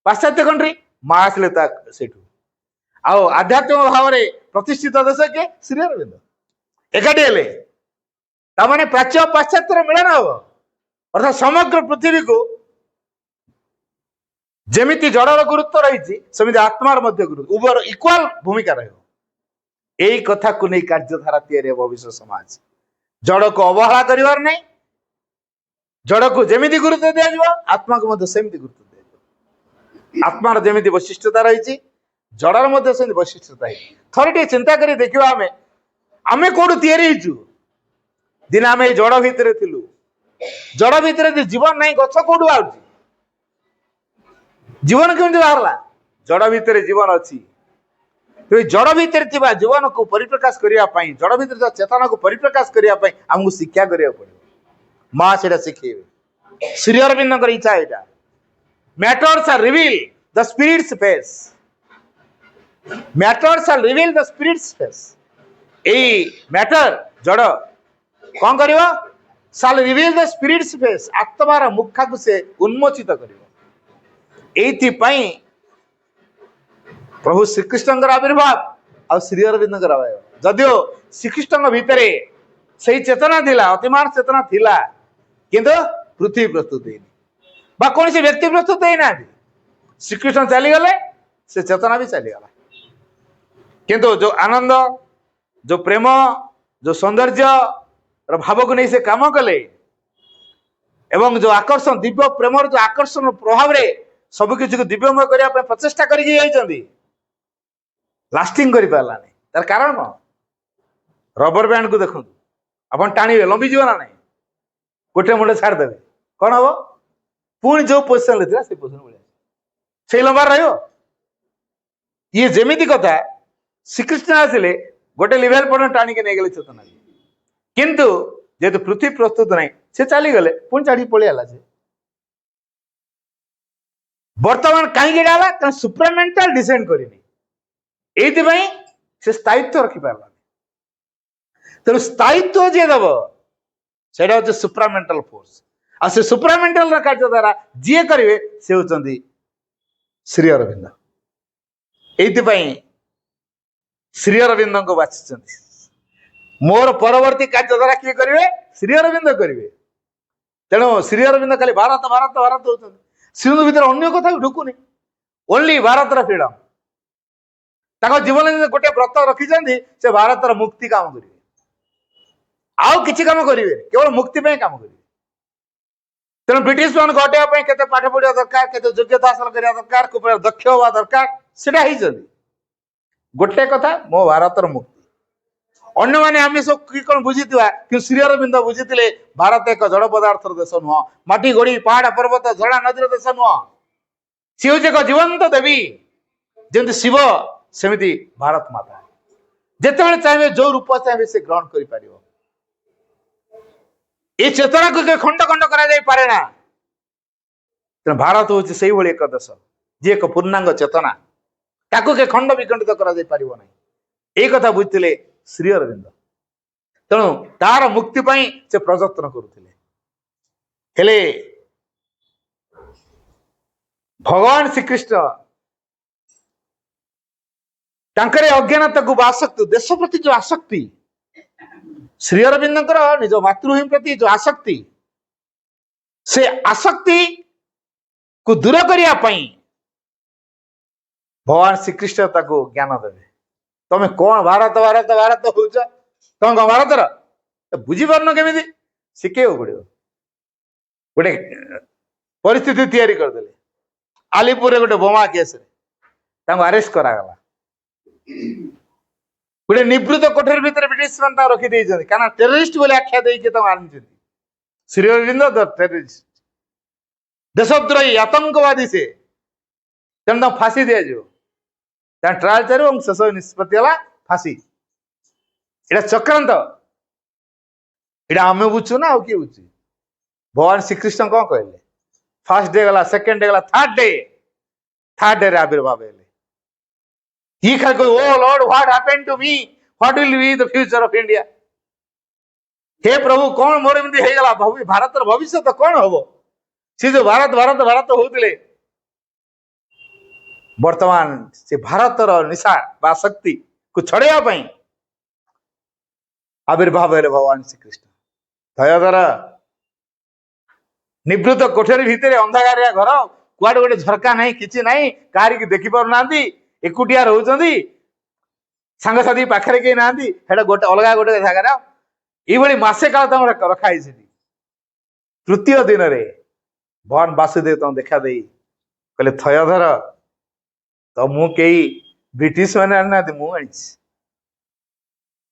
ପାଶ୍ଚାତ୍ୟ କଣ୍ଟ୍ରି, ମା ଆସିଲେ ତା ସେଇଠୁ। ଆଉ ଆଧ୍ୟାତ୍ମିକ ଭାବରେ ପ୍ରତିଷ୍ଠିତ ଦେଶ କିଏ? ଶ୍ରୀଅରବିନ୍ଦ। ଏକାଠି ହେଲେ ତାମାନେ ପ୍ରାଚ୍ୟ ପାଶ୍ଚାତ୍ୟର ମିଳନ ହବ। ଅର୍ଥାତ ସମଗ୍ର ପୃଥିବୀକୁ ଯେମିତି ଜଡର ଗୁରୁତ୍ୱ ରହିଛି, ସେମିତି ଆତ୍ମାର ମଧ୍ୟ ଗୁରୁତ୍ୱ, ଉଭୟର ଇକ୍ୱାଲ ଭୂମିକା ରହିବ। ଏଇ କଥାକୁ ନେଇ କାର୍ଯ୍ୟଧାରା ତିଆରି ହେବ ଭବିଷ୍ୟତ ସମାଜ। ଜଡକୁ ଅବହେଳା କରିବାର ନାହିଁ, ଜଡକୁ ଯେମିତି ଗୁରୁତ୍ୱ ଦିଆଯିବ, ଆତ୍ମାକୁ ମଧ୍ୟ ସେମିତି ଗୁରୁତ୍ୱ ଦିଆଯିବ। ଆତ୍ମାର ଯେମିତି ବୈଶିଷ୍ଟ୍ୟତା ରହିଛି, ଜଡର ମଧ୍ୟ ସେମିତି ବୈଶିଷ୍ଟ୍ୟତା ହେଇଛି। ଥରେ ଟିକେ ଚିନ୍ତା କରି ଦେଖିବା, ଆମେ କୋଉଠୁ ତିଆରି ହେଇଛୁ? ଦିନେ ଆମେ ଏଇ ଜଡ ଭିତରେ ଥିଲୁ। ଜଡ ଭିତରେ ଯଦି ଜୀବନ ନାହିଁ, ଗଛ କୋଉଠୁ ବାହାରୁଛି? ଜୀବନ କେମିତି ବାହାରିଲା? ଜଡ ଭିତରେ ଜୀବନ ଅଛି। ଜଡ ଭିତରେ ଥିବା ଜୀବନକୁ ପରିପ୍ରକାଶ କରିବା ପାଇଁ, ଜଡ ଭିତରେ ଥିବା ଚେତନାକୁ ପରିପ୍ରକାଶ କରିବା ପାଇଁ ଆମକୁ ଶିକ୍ଷା କରିବାକୁ ପଡିବ। ମା ସେଇଟା ଶିଖେଇବେ। ଶ୍ରୀଅରବିନ୍ଦଙ୍କର ଇଚ୍ଛା ଏଇଟା। Matter shall reveal the spirit's face. Matter shall reveal the spirit's face. ଏଇ ମ୍ୟାଟର ଜଡ କଣ କରିବ? shall reveal the spirit's face. ଆତ୍ମାର ମୁଖାକୁ ସେ ଉନ୍ମୋଚିତ କରିବ। ଏଇଥିପାଇଁ ପ୍ରଭୁ ଶ୍ରୀକୃଷ୍ଣଙ୍କର ଆବିର୍ଭାବ ଆଉ ଶ୍ରୀଅରବିନ୍ଦଙ୍କର ଆବିର୍ଭାବ। ଯଦିଓ ଶ୍ରୀକୃଷ୍ଣଙ୍କ ଭିତରେ ସେଇ ଚେତନା ଥିଲା, ଅତିମାନ ଚେତନା ଥିଲା, କିନ୍ତୁ ପୃଥିବୀ ପ୍ରସ୍ତୁତ ହେଇନି, ବା କୌଣସି ବ୍ୟକ୍ତି ପ୍ରସ୍ତୁତ ହେଇନାହାନ୍ତି। ଶ୍ରୀକୃଷ୍ଣ ଚାଲିଗଲେ, ସେ ଚେତନା ବି ଚାଲିଗଲା। କିନ୍ତୁ ଯୋଉ ଆନନ୍ଦ, ଯୋଉ ପ୍ରେମ, ଯୋଉ ସୌନ୍ଦର୍ଯ୍ୟର ଭାବକୁ ନେଇ ସେ କାମ କଲେ, ଏବଂ ଯୋଉ ଆକର୍ଷଣ, ଦିବ୍ୟ ପ୍ରେମର ଯୋଉ ଆକର୍ଷଣ ପ୍ରଭାବରେ ସବୁ କିଛିକୁ ଦିବ୍ୟମୟ କରିବା ପାଇଁ ପ୍ରଚେଷ୍ଟା କରିକି ଯାଇଛନ୍ତି, ଲାଷ୍ଟିଂ କରିପାରିଲାନି। ତାର କାରଣ କଣ? ରବର ବ୍ୟାଣ୍ଡକୁ ଦେଖନ୍ତୁ, ଆପଣ ଟାଣିବେ, ଲମ୍ବିଯିବ ନା ନାହିଁ? ଗୋଟେ ମୁଣ୍ଡ ଛାଡ଼ିଦେବେ, କଣ ହବ? ପୁଣି ଯୋଉ ପୋଜିସନରେ ଥିଲା ସେଇ ପୋଜିସନ ଭଳିଆ ସେଇ ଲମ୍ବାରେ ରହିବ। ଇଏ ଯେମିତି କଥା, ଶ୍ରୀକୃଷ୍ଣ ଆସିଲେ ଗୋଟେ ଲେଭେଲ ପର୍ଯ୍ୟନ୍ତ ଟାଣିକି ନେଇଗଲେ ଚେତନା, କିନ୍ତୁ ଯେହେତୁ ପୃଥିବୀ ପ୍ରସ୍ତୁତ ନାହିଁ, ସେ ଚାଲିଗଲେ, ପୁଣି ଛାଡିକି ପଳେଇ ଆଲା। ସେ ବର୍ତ୍ତମାନ କାହିଁକି ଏଇଟା ହେଲା? କାରଣ ସୁପ୍ରାମେଣ୍ଟାଲ ଡିସେଣ୍ଡ କରିନି, ଏଇଥିପାଇଁ ସେ ସ୍ଥାୟିତ୍ୱ ରଖିପାରିଲାନି। ତେଣୁ ସ୍ଥାୟିତ୍ୱ ଯିଏ ଦବ, ସେଇଟା ହଉଛି ସୁପ୍ରାମେଣ୍ଟାଲ ଫୋର୍ସ। ଆଉ ସେ ସୁପ୍ରାମେଣ୍ଟାଲ କାର୍ଯ୍ୟ ଦ୍ୱାରା ଯିଏ କରିବେ, ସେ ହଉଛନ୍ତି ଶ୍ରୀଅରବିନ୍ଦ। ଏଇଥିପାଇଁ ଶ୍ରୀଅରବିନ୍ଦଙ୍କୁ ବାଛିଛନ୍ତି। ମୋର ପରବର୍ତ୍ତୀ କାର୍ଯ୍ୟ ଦ୍ୱାରା କିଏ କରିବେ? ଶ୍ରୀଅରବିନ୍ଦ କରିବେ। ତେଣୁ ଶ୍ରୀଅରବିନ୍ଦ ଖାଲି ଭାରତ ଭାରତ ଭାରତ ହଉଛନ୍ତି। ଶ୍ରୀଅରବିନ୍ଦ ଭିତରେ ଅନ୍ୟ କଥା ବି ଢୁକୁନି, ଓନ୍ଲି ଭାରତର ଫ୍ରିଡମ। ତାଙ୍କ ଜୀବନରେ ଗୋଟେ ବ୍ରତ ରଖିଛନ୍ତି, ସେ ଭାରତର ମୁକ୍ତି କାମ କରିବେ, ଆଉ କିଛି କାମ କରିବେ, କେବଳ ମୁକ୍ତି ପାଇଁ କାମ କରିବେ। ତେଣୁ ବ୍ରିଟିଶ ମାନଙ୍କୁ ହଟେଇବା ପାଇଁ କେତେ ପାଠ ପଢିବା ଦରକାର, କେତେ ଯୋଗ୍ୟତା ହାସଲ କରିବା ଦରକାର, କୋଉ ଦକ୍ଷ ହବା ଦରକାର, ସେଟା ହେଇଛନ୍ତି। ଗୋଟେ କଥା, ମୋ ଭାରତର ମୁକ୍ତି। ଅନ୍ୟମାନେ ଆମେ ସବୁ କି କଣ ବୁଝିଥିବା, କିନ୍ତୁ ଶ୍ରୀଅରବିନ୍ଦ ବୁଝିଥିଲେ ଭାରତ ଏକ ଜଡ ପଦାର୍ଥର ଦେଶ ନୁହଁ, ମାଟି ଗୋଡି ପାହାଡ ପର୍ବତ ଝରଣା ନଦୀର ଦେଶ ନୁହଁ। ସିଏ ହଉଛି ଏକ ଜୀବନ୍ତ ଦେବୀ। ଯେମିତି ଶିବ, ସେମିତି ଭାରତ ମାତା। ଯେତେବେଳେ ଚାହିଁବେ, ଯୋଉ ରୂପ ଚାହିଁବେ, ସେ ଗ୍ରହଣ କରିପାରିବ। এই চেতনাকে খଣ୍ଡ খଣ୍ଡ କରାଯାଇପାରେ ନା। ତେଣୁ ଭାରତ ହଉଛି ସେଇଭଳି ଏକ ଦେଶ, ଯିଏ ଏକ ପୂର୍ଣ୍ଣାଙ୍ଗ ଚେତନା, ତାକୁ କେ ଖଣ୍ଡ ବିଖଣ୍ଡିତ କରାଯାଇ ପାରିବ ନାହିଁ। ଏଇ କଥା ବୁଝିଥିଲେ ଶ୍ରୀଅରବିନ୍ଦ। ତେଣୁ ତାର ମୁକ୍ତି ପାଇଁ ସେ ପ୍ରଯତ୍ନ କରୁଥିଲେ। ହେଲେ ଭଗବାନ ଶ୍ରୀକୃଷ୍ଣ ତାଙ୍କର ଅଜ୍ଞାନତାକୁ ବା ଆସକ୍ତି, ଦେଶ ପ୍ରତି ଯୋଉ ଆସକ୍ତି, ଶ୍ରୀଅରବିନ୍ଦଙ୍କର ନିଜ ମାତୃଭୂମି ପ୍ରତି ଯୋଉ ଆସକ୍ତି, ସେ ଆସକ୍ତି କୁ ଦୂର କରିବା ପାଇଁ ଭଗବାନ ଶ୍ରୀକୃଷ୍ଣ ତାକୁ ଜ୍ଞାନ ଦେବେ। ତମେ କଣ ଭାରତ ଭାରତ ଭାରତ ହଉଛ, ତମ କଣ ଭାରତର? ବୁଝିପାରୁନ କେମିତି? ଶିଖେଇବାକୁ ପଡିବ। ଗୋଟେ ପରିସ୍ଥିତି ତିଆରି କରିଦେଲେ। ଆଲିପୁରରେ ଗୋଟେ ବୋମା କେସରେ ତାଙ୍କୁ ଆରେଷ୍ଟ କରାଗଲା। ଗୋଟେ ନିବୃତ୍ତ କୋଠରୀ ଭିତରେ ବ୍ରିଟିଶ ମାନେ ତାଙ୍କୁ ରଖିଦେଇଛନ୍ତି, କାରଣ ଟେରରିଷ୍ଟ ବୋଲି ଆଖ୍ୟା ଦେଇକି ତାଙ୍କୁ ଆଣିଛନ୍ତି। ଶ୍ରୀ ଅରବିନ୍ଦ ଟେରରିଷ୍ଟ, ଦେଶଦ୍ରୋହୀ, ଆତଙ୍କବାଦୀ ସେ, ତେଣୁ ତାଙ୍କୁ ଫାଶୀ ଦିଆଯିବ। ତାଙ୍କ ଟ୍ରାଏଲ ଚାଲିବ ଏବଂ ଶେଷ ନିଷ୍ପତ୍ତି ହେଲା ଫାଶୀ। ଏଇଟା ଚକ୍ରାନ୍ତ। ଏଇଟା ଆମେ ବୁଝୁଛୁ ନା ଆଉ କିଏ ବୁଝୁଛୁ? ଭଗବାନ ଶ୍ରୀକୃଷ୍ଣ କଣ କହିଲେ? ଫାର୍ଷ୍ଟ ଡେ ଗଲା, ସେକେଣ୍ଡ ଡେ ଗଲା, ଥାର୍ଡ ଡେ ରେ ଆବିର୍ଭାବ ହେଲେ। He ଖାଲି କହିବ, O lord what happen to me, what will be the future of India. ହେ ପ୍ରଭୁ, କଣ ମୋର ଏମିତି ହେଇଗଲା? ଭାରତର ଭବିଷ୍ୟତ କଣ ହବ? ସେ ଯୋଉ ଭାରତ ଭାରତ ଭାରତ ହଉଥିଲେ, ବର୍ତ୍ତମାନ ସେ ଭାରତର ନିଶା ବା ଶକ୍ତି କୁ ଛଡେଇବା ପାଇଁ ଆବିର୍ଭାବ ହେଲେ ଭଗବାନ ଶ୍ରୀକୃଷ୍ଣ। ଧୈର୍ଯ୍ୟ, ନିବୃତ୍ତ କୋଠରୀ ଭିତରେ ଅନ୍ଧାକାରିଆ ଘର, କୁଆଡେ ଗୋଟେ ଝରକା ନାହିଁ, କିଛି ନାହିଁ, କାହାରିକି ଦେଖି ପାରୁନାହାନ୍ତି, ଏକୁଟିଆ ରହୁଛନ୍ତି, ସାଙ୍ଗସାଥି ପାଖରେ କେହି ନାହାନ୍ତି, ସେଟା ଗୋଟେ ଅଲଗା ଗୋଟେ ଜାଗାରେ ଏଇଭଳି ମାସେ କାଳ ତାଙ୍କର ରଖା ହେଇଛି। ତୃତୀୟ ଦିନରେ ଭଗବାନ ବାସୁଦେବ ତାଙ୍କୁ ଦେଖା ଦେଇ କହିଲେ, ଥୟଧର, ତ ମୁଁ କେହି ବ୍ରିଟିଶ ମାନେ ଆଣିନାହାନ୍ତି, ମୁଁ ଆଣିଛି।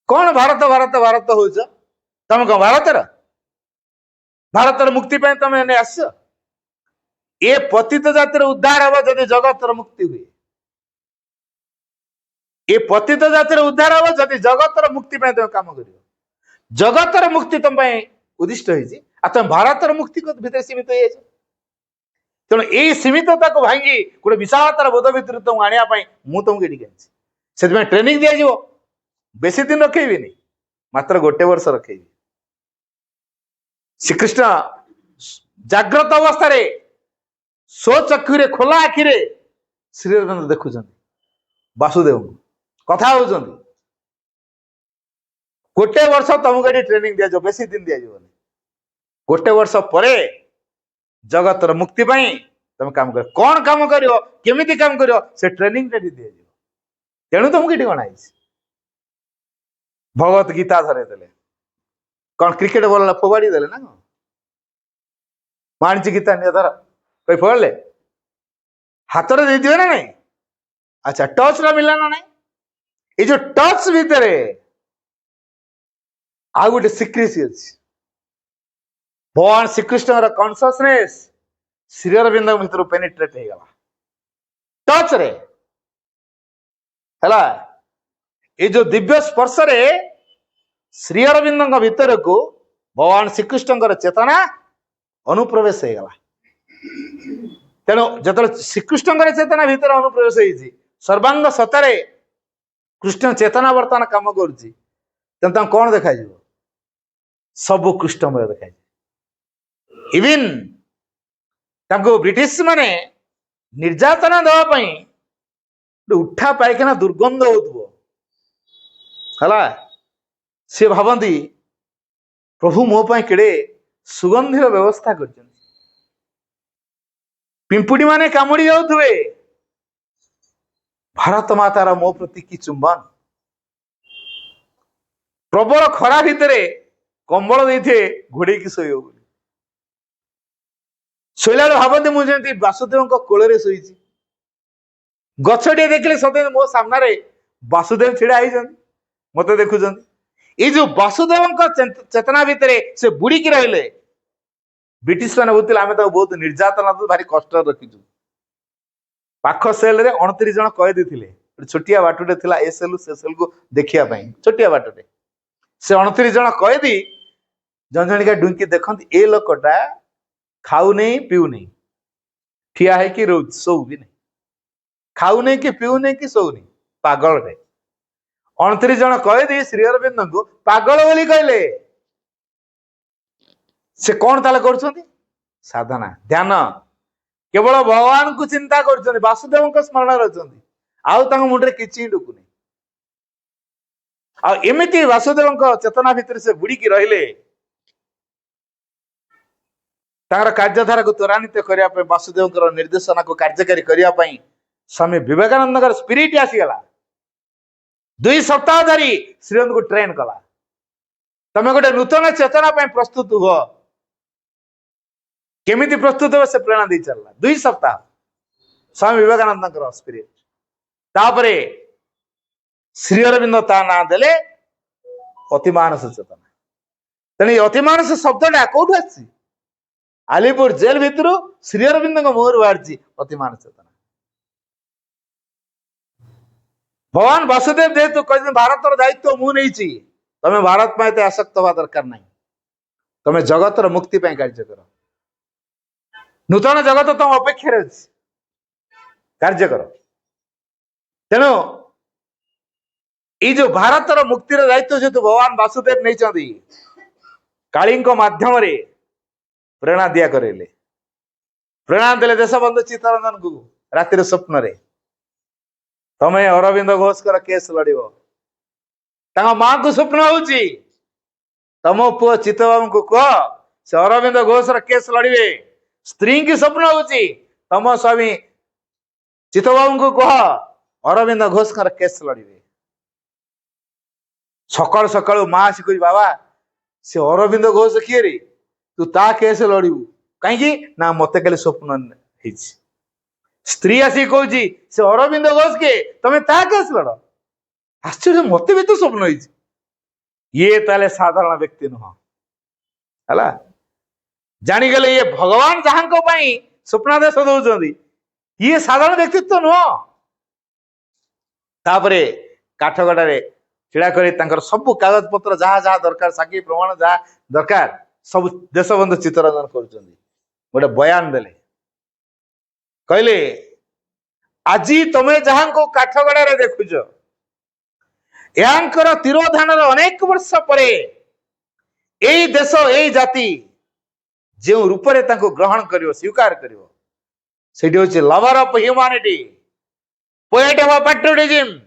କଣ ଭାରତ ଭାରତ ଭାରତ ହଉଛ? ତମେ କଣ ଭାରତର? ଭାରତର ମୁକ୍ତି ପାଇଁ ତମେ ଏନେ ଆସିଛ? ଏ ପତିତ ଜାତିର ଉଦ୍ଧାର ହବ ଯଦି ଜଗତର ମୁକ୍ତି ହୁଏ। ଏ ପତିତ ଜାତିର ଉଦ୍ଧାର ହବ ଯଦି ଜଗତର ମୁକ୍ତି ପାଇଁ ତମେ କାମ କରିବ। ଜଗତର ମୁକ୍ତି ତମ ପାଇଁ ଉଦ୍ଦିଷ୍ଟ ହେଇଛି, ଆଉ ତମେ ଭାରତର ମୁକ୍ତି ଭିତରେ ସୀମିତ ହେଇଯାଇଛି। ତେଣୁ ଏଇ ସୀମିତତାକୁ ଭାଙ୍ଗି ଗୋଟେ ବିଶାଳତାର ବୋଧ ଭିତରେ ତମକୁ ଆଣିବା ପାଇଁ ମୁଁ ତମକୁ ଏଠିକି ଆଣିଛି। ସେଥିପାଇଁ ଟ୍ରେନିଂ ଦିଆଯିବ। ବେଶୀ ଦିନ ରଖେଇବିନି, ମାତ୍ର 1 ବର୍ଷ ରଖେଇବି। ଶ୍ରୀକୃଷ୍ଣ ଜାଗ୍ରତ ଅବସ୍ଥାରେ ସ୍ୱଚକ୍ଷୁରେ, ଖୋଲା ଆଖିରେ ଶ୍ରୀ ଅରବିନ୍ଦ ଦେଖୁଛନ୍ତି ବାସୁଦେବଙ୍କୁ, କଥା ହଉଛନ୍ତି। 1 ବର୍ଷ ତମକୁ ଏଠି ଟ୍ରେନିଂ ଦିଆଯିବ, ବେଶୀ ଦିନ ଦିଆଯିବନି। 1 ବର୍ଷ ପରେ ଜଗତର ମୁକ୍ତି ପାଇଁ ତମେ କାମ କରିବ। କଣ କାମ କରିବ, କେମିତି କାମ କରିବ, ସେ ଟ୍ରେନିଂ ଏଠି ଦିଆଯିବ। ତେଣୁ ତମକୁ ଏଠି କଣ ହେଇଛି? ଭଗବତ ଗୀତା ଧରେଇ ଦେଲେ। କଣ କ୍ରିକେଟ ବଲ ଫୋପାଡ଼ି ଦେଲେ ନା କଣ? ମୁଁ ଆଣିଛି ଗୀତା, ନିଅ ଧର କହି ଫୋପାଡ଼ିଲେ? ହାତରେ ଦେଇଦିବେ ନା ନାଇଁ? ଆଚ୍ଛା, ଟଚ୍ ର ମିଳିଲା ନା ନାଇଁ? ଏଇ ଯୋଉ ଟଚ୍ ଭିତରେ ଆଉ ଗୋଟେ ସିକ୍ରେସି ଅଛି। ଭଗବାନ ଶ୍ରୀକୃଷ୍ଣଙ୍କର କନସିୟସନେସ୍ ଶ୍ରୀ ଅରବିନ୍ଦଙ୍କ ଭିତରୁ ପେନିଟ୍ରେଟ ହେଇଗଲା ଟଚ୍ ରେ ହେଲା। ଏଇ ଯୋଉ ଦିବ୍ୟ ସ୍ପର୍ଶରେ ଶ୍ରୀ ଅରବିନ୍ଦଙ୍କ ଭିତରକୁ ଭଗବାନ ଶ୍ରୀକୃଷ୍ଣଙ୍କର ଚେତନା ଅନୁପ୍ରବେଶ ହେଇଗଲା। ତେଣୁ ଯେତେବେଳେ ଶ୍ରୀକୃଷ୍ଣଙ୍କର ଚେତନା ଭିତରେ ଅନୁପ୍ରବେଶ ହେଇଛି, ସର୍ବାଙ୍ଗ ସତରେ କୃଷ୍ଣ ଚେତନା ବର୍ତ୍ତମାନ କାମ କରୁଛି, ତେଣୁ ତାଙ୍କୁ କଣ ଦେଖାଯିବ? ସବୁ କୃଷ୍ଣମୟ ଦେଖାଯିବ। ଇଭିନ୍ ତାଙ୍କୁ ବ୍ରିଟିଶ ମାନେ ନିର୍ଯାତନା ଦେବା ପାଇଁ ଉଠା ପାଇଖାନା ଦୁର୍ଗନ୍ଧ ହଉଥିବ ହେଲା, ସେ ଭାବନ୍ତି ପ୍ରଭୁ ମୋ ପାଇଁ କେଡେ ସୁଗନ୍ଧିର ବ୍ୟବସ୍ଥା କରିଛନ୍ତି। ପିମ୍ପୁଡି ମାନେ କାମୁଡି ଯାଉଥିବେ, ଭାରତ ମାତାର ମୋ ପ୍ରତି କି ଚୁମ୍ବନ। ପ୍ରବଳ ଖରା ଭିତରେ କମ୍ବଳ ଦେଇଥିବେ ଘୋଡେଇକି ଶୋଇବ ବୋଲି। ଶୋଇଲା ବେଳେ ଭାବନ୍ତି ମୁଁ ଯେମିତି ବାସୁଦେବଙ୍କ କୋଳରେ ଶୋଇଛି। ଗଛଟିଏ ଦେଖିଲେ ସତେ ମୋ ସାମ୍ନାରେ ବାସୁଦେବ ଛିଡା ହେଇଛନ୍ତି, ମତେ ଦେଖୁଛନ୍ତି। ଏଇ ଯୋଉ ବାସୁଦେବଙ୍କ ଚେତନା ଭିତରେ ସେ ବୁଡିକି ରହିଲେ, ବ୍ରିଟିଶ ମାନେ ବୁଝିଥିଲେ ଆମେ ତାକୁ ବହୁତ ନିର୍ଯାତନା ଦଉ, ଭାରି କଷ୍ଟରେ ରଖିଛୁ। ପାଖ ସେଲରେ 29 ଜଣ କଏଦୀ ଥିଲେ। ଗୋଟେ ଛୋଟିଆ ବାଟଟେ ଥିଲା ଏ ସେଲରୁ ସେ ସେଲକୁ ଦେଖିବା ପାଇଁ, ଛୋଟିଆ ବାଟଟେ। ସେ 29 ଜଣ କଏଦୀ ଜଣ ଜଣିକା ଡୁଙ୍କି ଦେଖନ୍ତି, ଏ ଲୋକଟା ଖାଉନେଇ ପିଉନେଇ, ଠିଆ ହେଇକି ରହୁଛି, ଶୋଉ ବି ନାହିଁ। ଖାଉନେଇ କି ପିଉନେଇ କି ଶୋଉନି, ପାଗଳଟେ। 29 ଜଣ କଏଦୀ ଶ୍ରୀ ଅରବିନ୍ଦଙ୍କୁ ପାଗଳ ବୋଲି କହିଲେ। ସେ କଣ ତାହେଲେ କରୁଛନ୍ତି? ସାଧନା, ଧ୍ୟାନ, କେବଳ ଭଗବାନଙ୍କୁ ଚିନ୍ତା କରୁଛନ୍ତି, ବାସୁଦେବଙ୍କ ସ୍ମରଣରେ ଅଛନ୍ତି, ଆଉ ତାଙ୍କ ମୁଣ୍ଡରେ କିଛି ହିଁ ଢୁକୁନି। ଆଉ ଏମିତି ବାସୁଦେବଙ୍କ ଚେତନା ଭିତରେ ସେ ବୁଡିକି ରହିଲେ। ତାଙ୍କର କାର୍ଯ୍ୟଧାରାକୁ ତ୍ୱରାନ୍ୱିତ କରିବା ପାଇଁ, ବାସୁଦେବଙ୍କର ନିର୍ଦ୍ଦେଶନାକୁ କାର୍ଯ୍ୟକାରୀ କରିବା ପାଇଁ ସ୍ୱାମୀ ବିବେକାନନ୍ଦଙ୍କର ସ୍ପିରିଟ ଆସିଗଲା। 2 ସପ୍ତାହ ଧରି ଶ୍ରୀଅରବିନ୍ଦଙ୍କୁ ଟ୍ରେନ କଲା। तमे गोटे नूतन चेतना ପାଇଁ प्रस्तुत हुआ केमिति प्रस्तुत हो से प्रेरणा दे चलला 2 सप्ताह स्वामी विवेकानंद स्पिरिट तापरे श्री अरविंद ता ना देले अतिमानस चेतना तेणु अतिमानस शब्दटा कौटू आसी आलिपुर जेल भितर श्री अरविंद मुहर बाहरी अतिमानस चेतना भगवान वासुदेव जेहेतु कहते भारतर दायित्व मु नहीं तमे भारत में आसक्त हवा दरकार नहीं तमे जगतर मुक्ति ପାଇଁ कार्य कर नूतन जगत तुम अपेक्षा कार्य कर तेणु ये जो भारतर मुक्तिर दायित्व जेहेतु भगवान वासुदेव नहीं काली माध्यम प्रेरणा दिया करेले प्रेरणा देले देशबंधु चित्तरंजन को रातिर स्वप्न रे तमे अरविंद घोष कर केस लड़िबो मां को स्वप्न होची तम पुओ चित्तबाबू को कह से अरविंद घोष केस लड़िबे स्त्री की स्वप्न होची तम स्वामी चित्तबाबू को कह अरविंद घोष केस लड़िबे सकाल सकाल मां आसी कही बाबा से अरविंद घोष किए रे तू ता केस लड़ू कहीं ना मत खाली स्वप्न स्त्री आसी कह से अरविंद घोष के तमें ता केस लड़ आश्चर्य मत भी तो स्वप्न ये ताले साधारण व्यक्ति नुह है जानीगले ये भगवान जहां स्वप्नादेश दौरान ये साधारण व्यक्तित्व नुह तापरे काठगड़े छिड़ा कर सब कागज पत्र जहाँ जहाँ दरकार साक्षी प्रमाण जहाँ दरकार सब देशबंधु चित्तरंजन कर गोटे बयान देले कहले आज तमे जहां को काठगड़े देखुच यांकर तिरोधान अनेक वर्ष परे यही देश यही जाति जो रूप से ग्रहण कर स्वीकार कर lover of humanity poet of patriotism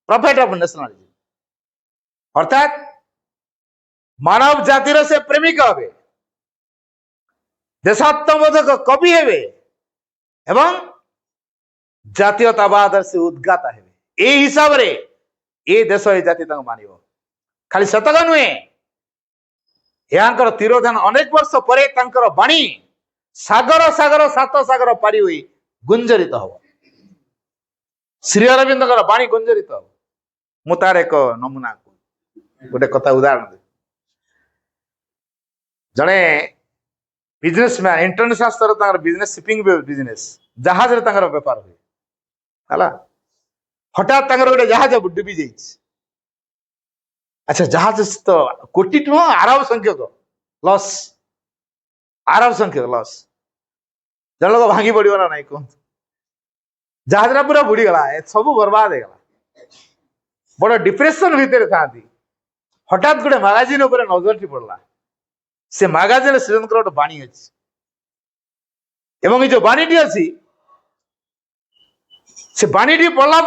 profit of nationalism अर्थात मानव जातिर से प्रेमिक हे देशात्मबोधक कवि हे एवं जातीयतावाद से उद्गाता हे ए हिसाब रे ए देश ए जाति मान खाली शतक नुहे यांकर तिरोधान अनेक वर्ष परे तांकर बाणी सागर सागर सात सागर पारी हुई गुंजरित हम श्री अरविंद बाणी गुंजरित हम मु तार एक नमूना गोटे कथा उदाहरण दे जड़े बिजनेसमैन इंटरनेशनल स्तर बिजनेस शिपिंग बिजनेस जहाज बेपार हुए है हठात गोटे जहाज डुबी जाइए अच्छा जहाज तो कोटी नुह आरब संख्यक लॉस आरब संख्यक लॉस जन लोग भांगी पड़ो ना नहीं कहतु जहाज पूरा बुड़ीगला सब बर्बाद होगा बड़ डिप्रेशन भितर था हठात गोटे मैगजीन नजर पड़ला से मैगजीन श्रीरंग गोटे बाणी अच्छी एवं ये जो बाणीटी अच्छी से बाणीटी पड़ला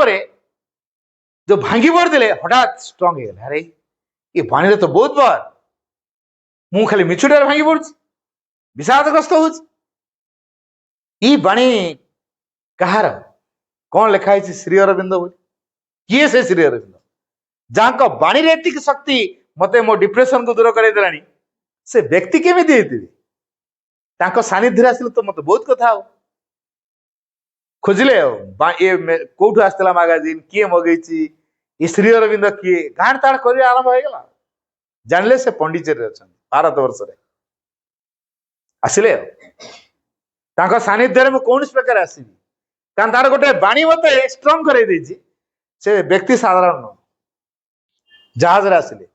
जो भांगी पड़ते हठात स्ट्रंग हो अरे ये बाणी तो बहुत बार मु खाली मिछुटार भांगी पड़ी विषादग्रस्त हो बाणी कहार कौन लिखाई श्री अरविंद बोली किए से श्री अरविंद जहाँ बाणी एतिक शक्ति मत मो डिप्रेशन को दूर कर से व्यक्ति केमी सानिध्य आसिले तो मत बहुत कथा हो खोजिले ये कौटू आसला मैगजीन किए मगेची ये श्री अरविंद किए गाँड ताड़ कर आरंभ हो गला जानले से पंडिचेरी अच्छा भारत वर्ष आसिले सानिध्य में कौन प्रकार आसबि कारण तार गोटे बाणी मत स्ट्रंग कर से व्यक्ति साधारण न जहाज आसिले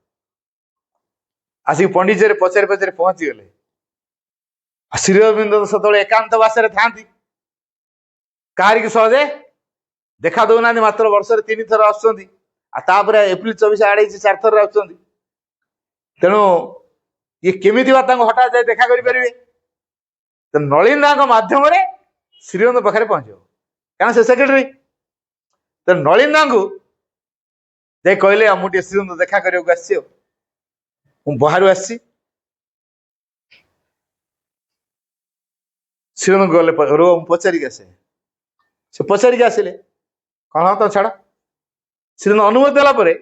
आसिक पंडिचेरी पचारि पचारि पहुंची गले श्री अरविंद सब एकांत बासरे था कहार सहजे देखा दौना मात्र वर्ष 3 थर आसपर एप्रिल 24 आड़े 4 थर आसुँच तेणु ये केमी हठात जाए देखा करें तो नलिंदा मध्यम श्रीरंग पाखे पहुंच क्या से सेक्रेटरी तो नलिंदा को जाए कहले मुझे श्रीरंग देखा करने बाहर आसी श्रीरंग गले रो पचारिक आसे से पचारिक आसिले कौन तो छाड़ श्रीरंग अनुमति देला गले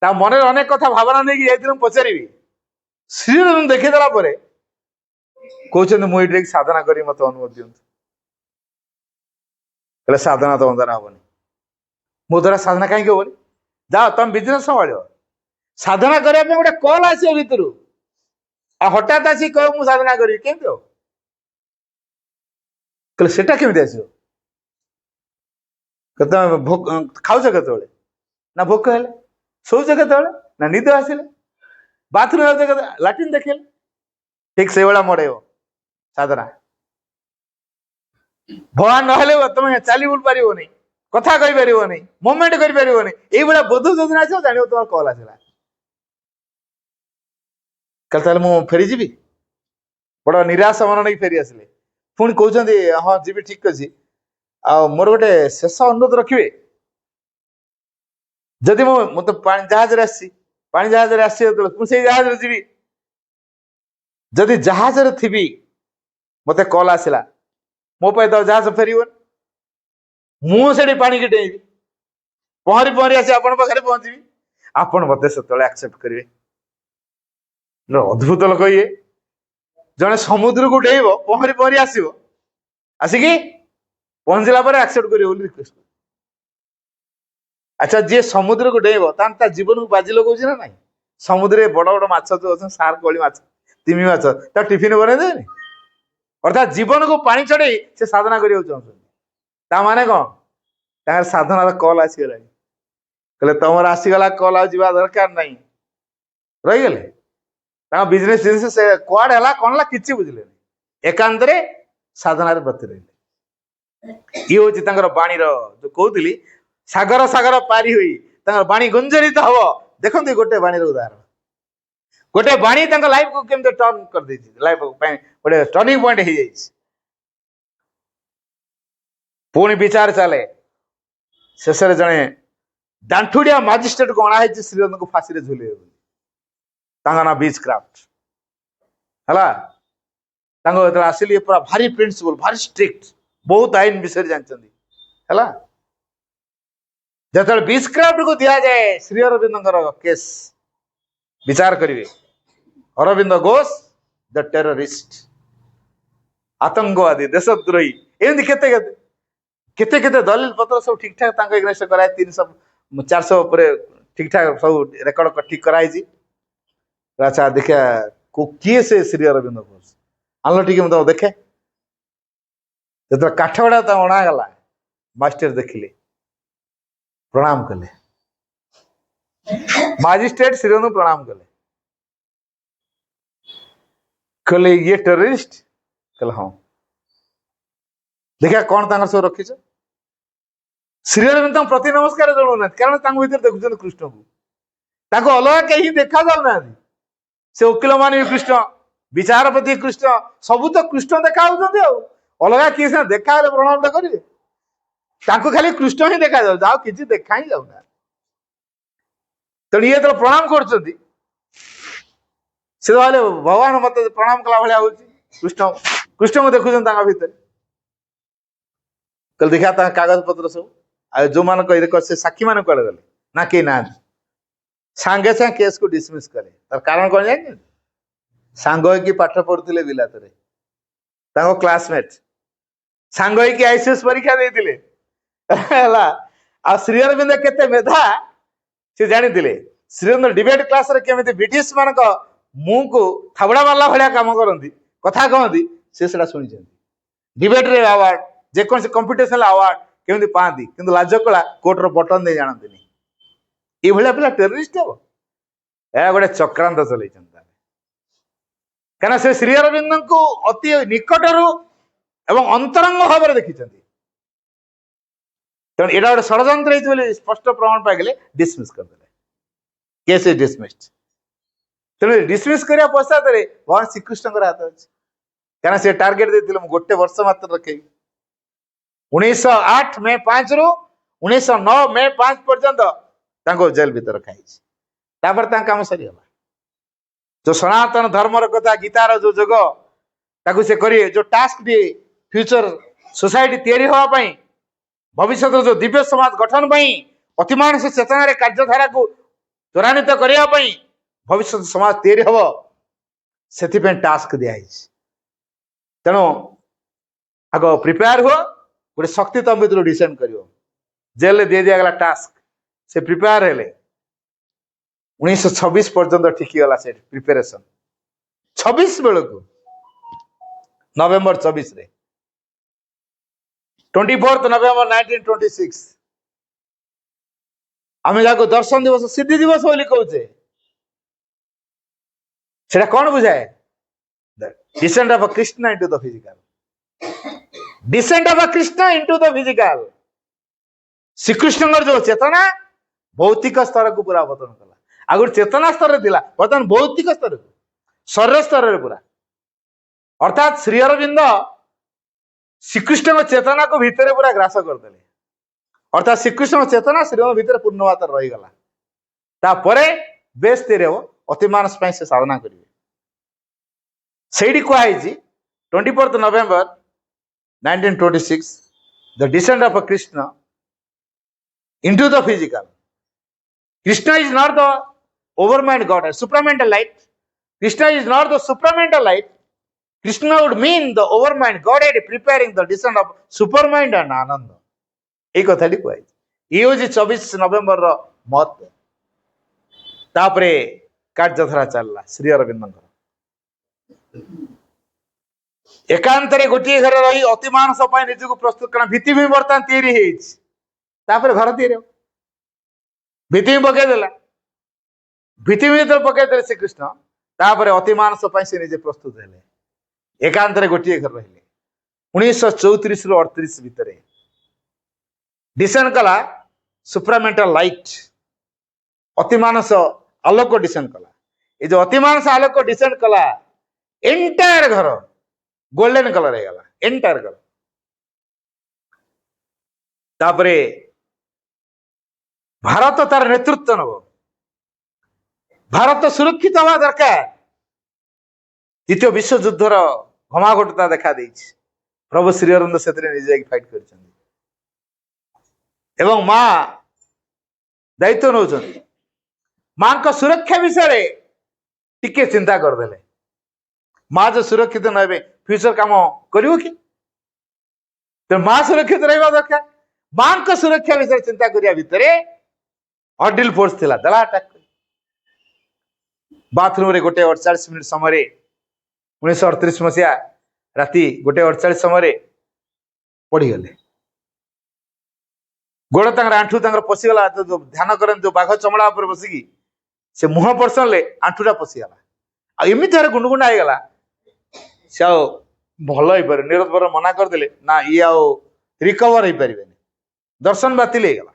ତା ମନରେ ଅନେକ କଥା ଭାବନା ନେଇକି ଯାଇଥିଲି ମୁଁ ପଚାରିବି। ଶ୍ରୀ ଅରବିନ୍ଦ ଦେଖିଦେଲା ପରେ କହୁଛନ୍ତି ମୁଁ ଏଇଠି ସାଧନା କରି ମତେ ଅନୁମତି ଦିଅନ୍ତୁ। ହେଲେ ସାଧନା ତମ ଦ୍ୱାରା ହବନି। ମୋ ଦ୍ୱାରା ସାଧନା କାହିଁକି ହବନି? ଯାଅ ତମେ ବିଜନେସ ସମ୍ଭାଳିବ। ସାଧନା କରିବା ପାଇଁ ଗୋଟେ କଲ୍ ଆସିବ ଭିତରୁ, ଆଉ ହଠାତ୍ ଆସି କହିବ ମୁଁ ସାଧନା କରିବି, କେମିତି ହବ? କହିଲେ ସେଟା କେମିତି ଆସିବ? ତମେ ଖାଉଛ କେତେବେଳେ? ନା ଭୋକ ହେଲେ। ଶୋଉଛ କେତେବେଳେ? ନା ନିଦ ଆସିଲେ। ବାଥରୁମ ଯାଉଛ କେତେବେଳେ? ଲାଟ୍ରିନ୍ ଦେଖିଲେ। ଠିକ ସେଇଭଳିଆ ମଡେଇବ ସାଧନା। ଭଗବାନ ନହେଲେ ତମେ ଚାଲି ବୁଲି ପାରିବନି, କଥା କହିପାରିବନି, ମୁଭମେଣ୍ଟ କରିପାରିବନି। ଏଇଭଳିଆ ବୋଧ ଯୋଜନା ଆସିବ, ଜାଣିବ ତମର କଲ୍ ଆସିଲା। କାଲି ତାହେଲେ ମୁଁ ଫେରିଯିବି। ବଡ ନିରାଶ ମନ ନେଇକି ଫେରି ଆସିଲେ। ପୁଣି କହୁଛନ୍ତି ହଁ ଯିବି, ଠିକ ଅଛି। ଆଉ ମୋର ଗୋଟେ ଶେଷ ଅନୁରୋଧ ରଖିବେ। ଯଦି ମୁଁ ତ ପାଣି ଜାହାଜରେ ଆସିଛି, ପାଣି ଜାହାଜରେ ଆସିଛି ଯେତେବେଳେ ମୁଁ ସେଇ ଜାହାଜରେ ଯିବି। ଯଦି ଜାହାଜରେ ଥିବି ମତେ କଲ୍ ଆସିଲା, ମୋ ପାଇଁ ତ ଜାହାଜ ଫେରିବନି। ମୁଁ ସେଠି ପାଣିକି ଡେଇଁବି, ପହଁରି ପହଁରି ଆସି ଆପଣଙ୍କ ପାଖରେ ପହଞ୍ଚିବି। ଆପଣ ମତେ ସେତେବେଳେ ଆକ୍ସେପ୍ଟ କରିବେ। ଅଦ୍ଭୁତ ଲୋକ ଇଏ। ଜଣେ ସମୁଦ୍ରକୁ ଡେଇଁବ, ପହଁରି ପହଁରି ଆସିବ, ଆସିକି ପହଞ୍ଚିଲା ପରେ ଆକ୍ସେପ୍ଟ କରିବ ବୋଲି ରିକ୍ୱେଷ୍ଟ କରିବ। ଆଚ୍ଛା, ଯିଏ ସମୁଦ୍ରକୁ ଡେଇଁବ ତାହେଲେ ତା ଜୀବନକୁ ବାଜି ଲଗାଉଛି ନା ନାହିଁ? ସମୁଦ୍ରରେ ବଡ ବଡ ମାଛ ଯୋଉ ଅଛନ୍ତି, ସାର କୋଳି ମାଛ, ତିମି ମାଛ, ତା ଟିଫିନ ବନେଇଦେବେନି? ଅର୍ଥାତ୍ ଜୀବନକୁ ପାଣି ଚଢେଇ ସେ ସାଧନା କରିବାକୁ ଚାହୁଁଛନ୍ତି। ତା ମାନେ କଣ? ତାଙ୍କର ସାଧନାର କଲ୍ ଆସିଗଲାଣି। କହିଲେ ତମର ଆସିଗଲା କଲ୍, ଆଉ ଯିବା ଦରକାର ନାହିଁ। ରହିଗଲେ ତାଙ୍କ ବିଜନେସ ଜିନିଷ ସେ କୁଆଡେ ହେଲା କଣ ହେଲା କିଛି ବୁଝିଲେନି। ଏକାନ୍ତରେ ସାଧନାରେ ବ୍ରତୀ ରହିଲେ। ଇଏ ହଉଛି ତାଙ୍କର ବାଣୀର, ଯୋଉ କହୁଥିଲି ସାଗର ସାଗର ପାରି ହୋଇ ତାଙ୍କର ବାଣୀ ଗୁଞ୍ଜରିତ ହବ। ଦେଖନ୍ତୁ ଗୋଟେ ବାଣୀର ଉଦାହରଣ। ଗୋଟେ ବାଣୀ ତାଙ୍କ ଲାଇଫକୁ କେମିତି ଟର୍ନ କରିଦେଇଛି, ଲାଇଫ ପାଇଁ ଗୋଟେ ଟର୍ଣ୍ଣିଂ ପଏଣ୍ଟ ହେଇଯାଇଛି। ପୁଣି ବିଚାର ଚାଲେ। ଶେଷରେ ଜଣେ ଦାଣ୍ଠୁଡିଆ ମାଜିଷ୍ଟ୍ରେଟକୁ ଅଣା ହେଇଛି ଶ୍ରୀଅରବିନ୍ଦଙ୍କୁ ଫାଶୀରେ ଝୁଲେଇବେ ବୋଲି। ତାଙ୍କ ନାଁ ବିଚ୍ କ୍ରାଫ୍ଟ ହେଲା। ତାଙ୍କ ଯେତେବେଳେ ଆସିଲି ପୁରା ଭାରି ପ୍ରିନ୍ସିପଲ, ଭାରି ଷ୍ଟ୍ରିକ୍ଟ, ବହୁତ ଆଇନ ବିଷୟରେ ଜାଣିଛନ୍ତି ହେଲା। ଯେତେବେଳେ ବିଚ୍ କ୍ରାଫ୍ଟକୁ ଦିଆଯାଏ ଶ୍ରୀ ଅରବିନ୍ଦଙ୍କର କେସ୍ ବିଚାର କରିବେ, ଅରବିନ୍ଦ ଘୋଷ ଦ ଟେରରିଷ୍ଟ, ଆତଙ୍କବାଦୀ, ଦେଶଦ୍ରୋହୀ, ଏମିତି କେତେ କେତେ କେତେ କେତେ ଦଲିଲ ପତ୍ର ସବୁ ଠିକଠାକ ତାଙ୍କ ଏଗ୍ନେଷ୍ଟ କରାଏ। 300-400 ଉପରେ ଠିକଠାକ ସବୁ ରେକର୍ଡ ଠିକ କରାହେଇଛି। ଆଚ୍ଛା ଦେଖିଆ କିଏ ସେ ଶ୍ରୀ ଅରବିନ୍ଦ ଘୋଷ, ଆଣିଲ ଟିକେ ମୁଁ ତମ ଦେଖେ। ଯେତେବେଳେ କାଠଗଡା ତା ଅଣାଗଲା, ମାଜିଷ୍ଟ୍ରେଟ ଦେଖିଲେ, ପ୍ରଣାମ କଲେ। ମାଜିଷ୍ଟ୍ରେଟ ଶ୍ରୀଅରବିନ୍ଦଙ୍କୁ ପ୍ରଣାମ କଲେ। କହିଲେ ଇଏ ଟେରରିଷ୍ଟ? କହିଲେ ହଁ। ଦେଖିଆ କଣ ତାଙ୍କର ସବୁ ରଖିଛ। ଶ୍ରୀ ଅରବିନ୍ଦ ତାଙ୍କୁ ପ୍ରତି ନମସ୍କାର ଜଣାଉନାହାନ୍ତି, କାରଣ ତାଙ୍କ ଭିତରେ ଦେଖୁଛନ୍ତି କୃଷ୍ଣକୁ। ତାଙ୍କୁ ଅଲଗା କେହି ଦେଖା ଯାଉନାହାନ୍ତି। ସେ ଓକିଲ ମାନେ ବି କୃଷ୍ଣ, ବିଚାରପତି କୃଷ୍ଣ, ସବୁ ତ କୃଷ୍ଣ ଦେଖା ହଉଛନ୍ତି। ଆଉ ଅଲଗା କିଏ ସିନା ଦେଖା ହେଲେ ପ୍ରଣାମଟା କରିବେ। ତାଙ୍କୁ ଖାଲି କୃଷ୍ଣ ହିଁ ଦେଖାଯାଉଛି, ଆଉ କିଛି ଦେଖା ହିଁ ଯାଉନାହାନ୍ତି। ତେଣୁ ଇଏ ଯେତେବେଳେ ପ୍ରଣାମ କରୁଛନ୍ତି, ସେ କହିଲେ ଭଗବାନ ମତେ ପ୍ରଣାମ କଲା ଭଳିଆ ହଉଛି। କୃଷ୍ଣଙ୍କୁ ଦେଖୁଛନ୍ତି ତାଙ୍କ ଭିତରେ। କହିଲେ ଦେଖିଆ ତାଙ୍କ କାଗଜ ପତ୍ର ସବୁ, ଆଉ ଯୋଉମାନଙ୍କ ସେ ସାକ୍ଷୀ ମାନେ କୁଆଡେ ଗଲେ? ନା କେହି ନାହାନ୍ତି। ସାଙ୍ଗେ ସାଙ୍ଗେ କେସକୁ ଡିସମିସ୍ କଲେ। ତାର କାରଣ କଣ ଜାଣିଛନ୍ତି? ସାଙ୍ଗ ହେଇକି ପାଠ ପଢୁଥିଲେ ବିଲାତରେ, ତାଙ୍କ କ୍ଲାସମେଟ, ସାଙ୍ଗ ହେଇକି ଆଇସିଏସ୍ ପରୀକ୍ଷା ଦେଇଥିଲେ ହେଲା। ଆଉ ଶ୍ରୀ ଅରବିନ୍ଦ କେତେ ମେଧା ସେ ଜାଣିଥିଲେ। ଶ୍ରୀ ଅରବିନ୍ଦ ଡିବେଟ କ୍ଲାସରେ କେମିତି ବ୍ରିଟିଶ ମାନଙ୍କ ମୁହଁକୁ ଥାବଡା ମାରିଲା ଭଳିଆ କାମ କରନ୍ତି, କଥା କହନ୍ତି, ସେ ସେଟା ଶୁଣିଛନ୍ତି। ଡିବେଟରେ ଆୱାର୍ଡ, ଯେକୌଣସି କମ୍ପିଟିସନ ଆୱାର୍ଡ କେମିତି ପାଆନ୍ତି, କିନ୍ତୁ ଲାଜ କଳା କୋର୍ଟର ବଟନ ଦେଇ ଜାଣନ୍ତିନି। ଏଇଭଳିଆ ପିଲା ଟେରରିଷ୍ଟ ହବ? ଏହା ଗୋଟେ ଚକ୍ରାନ୍ତ ଚଲେଇଛନ୍ତି। କାହିଁକିନା ସେ ଶ୍ରୀ ଅରବିନ୍ଦଙ୍କୁ ଅତି ନିକଟରୁ ଏବଂ ଅନ୍ତରଙ୍ଗ ଭାବରେ ଦେଖିଛନ୍ତି। ତେଣୁ ଏଇଟା ଗୋଟେ ଷଡଯନ୍ତ୍ର ହେଇଛି ବୋଲି ସ୍ପଷ୍ଟ ପ୍ରମାଣ ପାଇଗଲେ, ଡିସମିସ୍ କରିଦେଲେ। Case is dismissed. ତେଣୁ ଡିସମିସ୍ କରିବା ପଶ୍ଚାତରେ ଭଗବାନ ଶ୍ରୀକୃଷ୍ଣଙ୍କର ହାତ ଅଛି। କାରଣ ସେ ଟାର୍ଗେଟ ଦେଇଥିଲେ ମୁଁ ଗୋଟେ ବର୍ଷ ମାତ୍ର ରଖେଇବି। 1908 ମେ 5 ରୁ 1909 ମେ 5 ପର୍ଯ୍ୟନ୍ତ ତାଙ୍କୁ ଜେଲ ଭିତରେ ରଖାଯାଇଛି। ତାପରେ ତାଙ୍କ କାମ ସରିଗଲା। ଯୋଉ ସନାତନ ଧର୍ମର କଥା, ଗୀତାର ଯୋଉ ଯୋଗ ତାକୁ ସେ କରିବେ, ଯୋଉ ଟାସ୍କ ଦିଏ ଫ୍ୟୁଚର ସୋସାଇଟି ତିଆରି ହବା ପାଇଁ, ଭବିଷ୍ୟତର ଯୋଉ ଦିବ୍ୟ ସମାଜ ଗଠନ ପାଇଁ, ଅତିମାନସ ଚେତନାରେ କାର୍ଯ୍ୟଧାରାକୁ ତ୍ୱରାନ୍ୱିତ କରିବା ପାଇଁ ଭବିଷ୍ୟତ ସମାଜ ତିଆରି ହବ ସେଥିପାଇଁ ଟାସ୍କ ଦିଆହେଇଛି। ତେଣୁ ଆଗ ପ୍ରିପେୟାର ହୁଅ, ଗୋଟେ ଶକ୍ତି ତମ ଭିତରୁ ଡିସେଣ୍ଡ କରିବ। ଜେଲରେ ଦେଇ ଦିଆଗଲା ଟାସ୍କ, ସେ ପ୍ରିପେୟାର ହେଲେ। 1926 ପର୍ଯ୍ୟନ୍ତ ଠିକିଗଲା ସେ ପ୍ରିପାରେସନ। 26 ବେଳକୁ ନଭେମ୍ବର 24 24 ନଭେମ୍ବର 1926 ଆମେ ଯାହାକୁ ଦର୍ଶନ ଦିବସ ସିଦ୍ଧି ଦିବସ ବୋଲି କହୁଛେ, ସେଟା କଣ ବୁଝାଏ? Descent of a Krishna into the physical. Descent of a Krishna into the physical. ଶ୍ରୀକୃଷ୍ଣଙ୍କର ଯୋଉ ଚେତନା ଭୌତିକ ସ୍ତରକୁ ପୁରା ଅବତରଣ କଲା। ଆଗରୁ ଚେତନା ସ୍ତରରେ ଥିଲା, ବର୍ତ୍ତମାନ ଭୌତିକ ସ୍ତରକୁ, ଶରୀର ସ୍ତରରେ ପୁରା। ଅର୍ଥାତ୍ ଶ୍ରୀ ଅରବିନ୍ଦ ଶ୍ରୀକୃଷ୍ଣଙ୍କ ଚେତନାକୁ ଭିତରେ ପୁରା ଗ୍ରାସ କରିଦେଲେ। ଅର୍ଥାତ୍ ଶ୍ରୀକୃଷ୍ଣଙ୍କ ଚେତନା ଶ୍ରୀଙ୍କ ଭିତରେ ପୂର୍ଣ୍ଣ ମାତ୍ରାରେ ରହିଗଲା। ତାପରେ ବେଶ ତିଆରି ହବ, ଅତିମାନସ ପାଇଁ ସେ ସାଧନା କରିବେ। ସେଇଠି କୁହାଯାଇଛି 24 November 1926 the descent of Krishna into the physical. Krishna is not the overmind God, supramental light. Krishna is not the supramental light. Krishna would mean the overmind Godhead preparing the descent of supermind and Ananda. এই কথাটি କୁହାଯାଇଛି। ଇଏ ହେଉଛି 24 ନଭେମ୍ବରର ମହତ୍ଵ। ତାପରେ କାର୍ଯ୍ୟଧାରା ଚାଲିଲା ଶ୍ରୀ ଅରବିନ୍ଦଙ୍କର। ଏକାନ୍ତରେ ଗୋଟିଏ ଘରେ ରହି ଅତିମାନସ ପାଇଁ ନିଜକୁ ପ୍ରସ୍ତୁତ କରଣ ଭିତ୍ତିଭୂମି ବର୍ତ୍ତମାନ ତିଆରି ହେଇଛି। ତାପରେ ଘର ତିଆରି ହବ। ଭିତ୍ତିଭୂମି ପକେଇଦେଲା। ଭିତ୍ତିଭୂମି ଯେତେବେଳେ ପକେଇଦେଲେ ଶ୍ରୀକୃଷ୍ଣ, ତାପରେ ଅତିମାନସ ପାଇଁ ସେ ନିଜେ ପ୍ରସ୍ତୁତ ହେଲେ। ଏକାନ୍ତରେ ଗୋଟିଏ ଘରେ ରହିଲେ। 1934 ରୁ 38 ଭିତରେ ଡିସେଣ୍ଡ କଲା ସୁପ୍ରାମେଣ୍ଟାଲ ଲାଇଟ୍, ଅତିମାନସ ଆଲୋକ ଡିସେଣ୍ଡ କଲା। ଏ ଯୋଉ ଅତିମାନସ ଆଲୋକ ଡିସେଣ୍ଡ କଲା, ଏଣ୍ଟାୟାର ଘର ଗୋଲ୍ଡେନ କଲର ହେଇଗଲା, ଏଣ୍ଟାୟାର ଘର। ତାପରେ ଭାରତ ତାର ନେତୃତ୍ୱ ନବ। ଭାରତ ସୁରକ୍ଷିତ ହବା ଦରକାର। ଦ୍ୱିତୀୟ ବିଶ୍ୱଯୁଦ୍ଧର ଘମାଘୋଟତା ଦେଖା ଦେଇଛି। ପ୍ରଭୁ ଶ୍ରୀ ଅରବିନ୍ଦ ସେଥିରେ ନିଜେ ଯାଇକି ଫାଇଟ୍ କରିଛନ୍ତି ଏବଂ ମା ଦାୟିତ୍ୱ ନେଉଛନ୍ତି। ମାଙ୍କ ସୁରକ୍ଷା ବିଷୟରେ ଟିକେ ଚିନ୍ତା କରିଦେଲେ। ମା ଯୋଉ ସୁରକ୍ଷିତ ନ ହେବେ ଫ୍ୟୁଚର କାମ କରିବ କି? ତେଣୁ ମା ସୁରକ୍ଷିତ ରହିବା ଦରକାର। ମାଙ୍କ ସୁରକ୍ଷା ବିଷୟରେ ଚିନ୍ତା କରିବା ଭିତରେ ଅଡିଲ ଫୋର୍ସ ଥିଲା, ଦେଲା ଆଟାକ। ବାଥରୁମରେ 1:48 ସମୟରେ 1938 ମସିହା ରାତି 1:48 ସମୟରେ ପଡିଗଲେ। ଗୋଡ ତାଙ୍କର ଆଣ୍ଠୁ ତାଙ୍କର ପଶିଗଲା। ଯୋଉ ଧ୍ୟାନ କରନ୍ତି ଯୋଉ ବାଘ ଚମଡା ଉପରେ ବସିକି ସେ ମୁହଁ ପର୍ସନଲେ ଆଣ୍ଠୁଟା ପଶିଗଲା। ଆଉ ଏମିତି ଥରେ ଗୁଣ୍ଡୁଗୁଣ୍ଡା ହେଇଗଲା, ସେ ଆଉ ଭଲ ହେଇପାରିବ। ନିରନ୍ତର ମନା କରିଦେଲେ, ନା ଇଏ ଆଉ ରିକଭର ହେଇପାରିବେନି। ଦର୍ଶନ ବାତିଲ ହେଇଗଲା।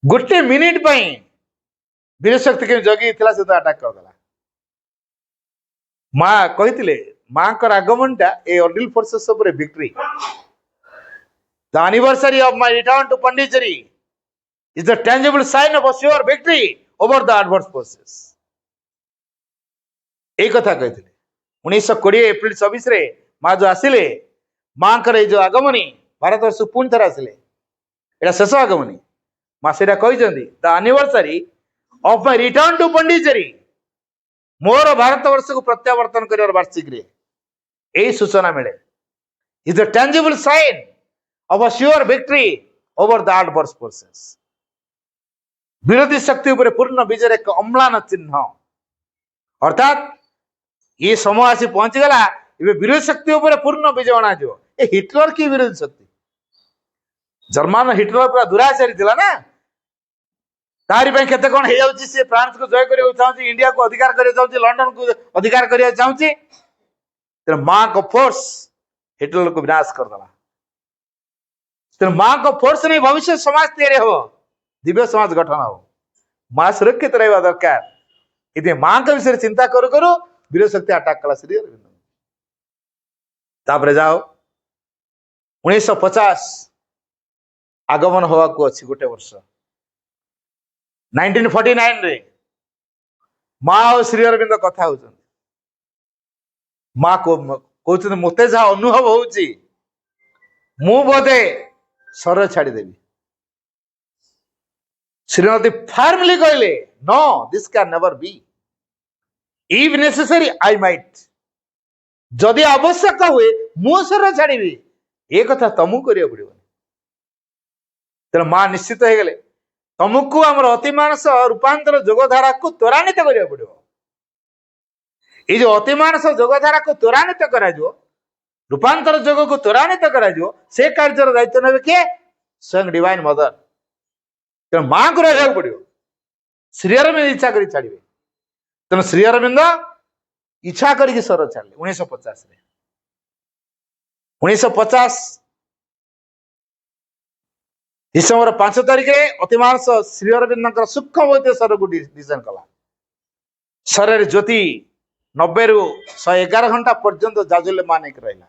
ଗୋଟେ ମିନିଟ ପାଇଁ ବୀରଶକ୍ତି କେମିତି ଜଗିଥିଲା, ସେ ତ ଆଟାକ କରିଦେଲା। ମା କହିଥିଲେ, ମାଙ୍କର ଆଗମନଟା ଏ ଅଡିଲ ଫୋର୍ସେସ ଉପରେ victory. The anniversary of my return to Pondicherry is the tangible sign of a sure victory over the adverse forces. এই କଥା କହିଥିଲେ। 1920 ଏପ୍ରିଲ 24 ମା ଯୋଉ ଆସିଲେ, ମାଙ୍କର ଏଇ ଯୋଉ ଆଗମନୀ ଭାରତବର୍ଷ ପୁଣି ଥରେ ଆସିଲେ, ଏଇଟା ଶେଷ ଆଗମନୀ। ମା ସେଇଟା କହିଛନ୍ତି, the anniversary of my return to Pondicherry, ମୋର ଭାରତବର୍ଷକୁ ପ୍ରତ୍ୟାବର୍ତ୍ତନ କରିବାର ବାର୍ଷିକୀରେ ଏହି ସୂଚନା ମିଳେ। Is the tangible sign of a sure victory over the adverse forces. ବିରୋଧୀ ଶକ୍ତି ଉପରେ ପୂର୍ଣ୍ଣ ବିଜୟର ଏକ ଅମ୍ଳାନ ଚିହ୍ନ। ଅର୍ଥାତ୍ ये समय आसी पहुंचीगला, ଏବେ ବିରୋଧୀ ଶକ୍ତି ଉପରେ ପୂର୍ଣ୍ଣ ବିଜୟ ଅଣାଯିବ। ଏ ହିଟଲର କି ବିରୋଧୀ ଶକ୍ତି? ଜର୍ମାନ ହିଟଲର ପୁରା ଦୁରାଚାରୀ ଥିଲା ନା। ତାରି ପାଇଁ କେତେ କଣ ହେଇଯାଉଛି। ସେ ଫ୍ରାନ୍ସକୁ ଜୟ କରିବାକୁ ଚାହୁଁଛି, ଇଣ୍ଡିଆକୁ ଅଧିକାର କରିବାକୁ ଚାହୁଁଛି, ଲଣ୍ଡନକୁ ଅଧିକାର କରିବାକୁ ଚାହୁଁଛି। ତେଣୁ ମାଙ୍କ ଫୋର୍ସ ହିଟଲରକୁ ବିନାଶ କରିଦେଲା। ତେଣୁ ମାଙ୍କ ଫୋର୍ସ ନେଇ ଭବିଷ୍ୟତ ସମାଜ ତିଆରି ହବ, ଦିବ୍ୟ ସମାଜ ଗଠନ ହବ। ମା ସୁରକ୍ଷିତ ରହିବା ଦରକାର। ଏଥିପାଇଁ ମାଙ୍କ ବିଷୟରେ ଚିନ୍ତା କରୁ କରୁ ବିରୋଧୀ ଶକ୍ତି ଆଟାକ କଲା ଶ୍ରୀ ଅରବିନ୍ଦ। ତାପରେ ଯାଅ 1950 ଆଗମନ ହବାକୁ ଅଛି, ଗୋଟେ ବର୍ଷ। 1949 ମା ଆଉ ଶ୍ରୀ ଅରବିନ୍ଦ କଥା ହଉଛନ୍ତି। ମା କହୁଛନ୍ତି, ମତେ ଯାହା ଅନୁଭବ ହଉଛି, ମୁଁ ବୋଧେ ଶରୀର ଛାଡିଦେବି। श्रीमती फार्मली कहले no this can never be if necessary I might जदि आवश्यक हुए मु शरीर छाड़बी ये कथा तुमको करिया पड़ो तेणु माँ निश्चित हो गले तुमको आम अतिमानस रूपांतर जोगधारा को त्वरान्वित करिया पड़ो ये जो अतिमानस जोगधारा को त्वरान्वित करा रूपांतर जोग को त्वरान्वित करा से कार्य दायित्व ने किए स्वयं डिवाइन मदर तेणु माँ को रहा पड़ो श्री अरविंद इच्छा कर छाड़े तेणु श्री अरविंद इच्छा करके स्वर छाड़े 1950 1950 डिसेम्बर 5 तारिख अतिमानस श्री अरविंद सूक्ष्म वैद्य स्वर को डिजाइन कला स्वर ज्योति 90 रु 111 घंटा पर्यंत जाजुले माँ नहीं रहा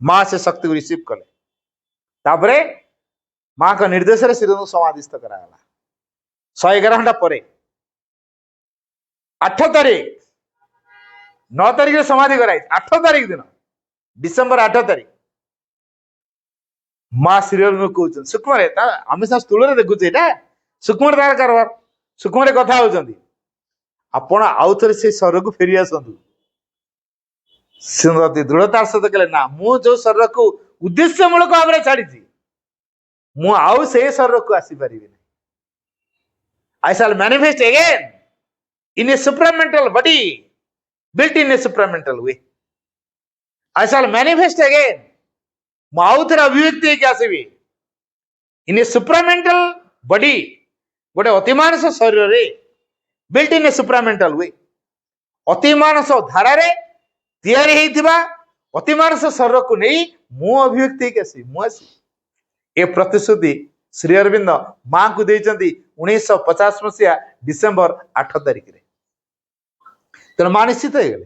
माँ से शक्ति को रिसीव कले तापरे माँ का निर्देश श्री समाधिस्थ करागला 111 घंटा पर 8 तारिख 9 तारिख समाधि कराई 8 तारिख दिन डिसेम्बर 8 तारिख माँ श्री अरविंद कहते सूक्ष्म आम स्थूल देखुचे सूक्ष्म तार कारबार सूक्ष्म कथा होती आपण आउ थे से स्वर को फेरी आसतु दृढ़तार सहित कहले ना मु जो शरीर को उद्देश्यमूलक भाव में छाड़ी मु आउ से शरीर को आसी पारि I shall manifest again in a supramental body built in a supramental way I shall manifest again मु आउ थे अभिव्यक्ति के आसबी इन ए सुप्रामेंटल बॉडी गोटे अतिमानस शरीर रे built in a supramental way अतिमानस धारा रे तैयारी हेइथिबा अतिमानस शरीर को नहीं मु अभिव्यक्ति के आसी मु आसी ए प्रतिश्रुति श्री अरविंद मां को देइचंती 1950 मसीहा डिसेम्बर 8 तारिख रे तेणु मां निश्चित हो गले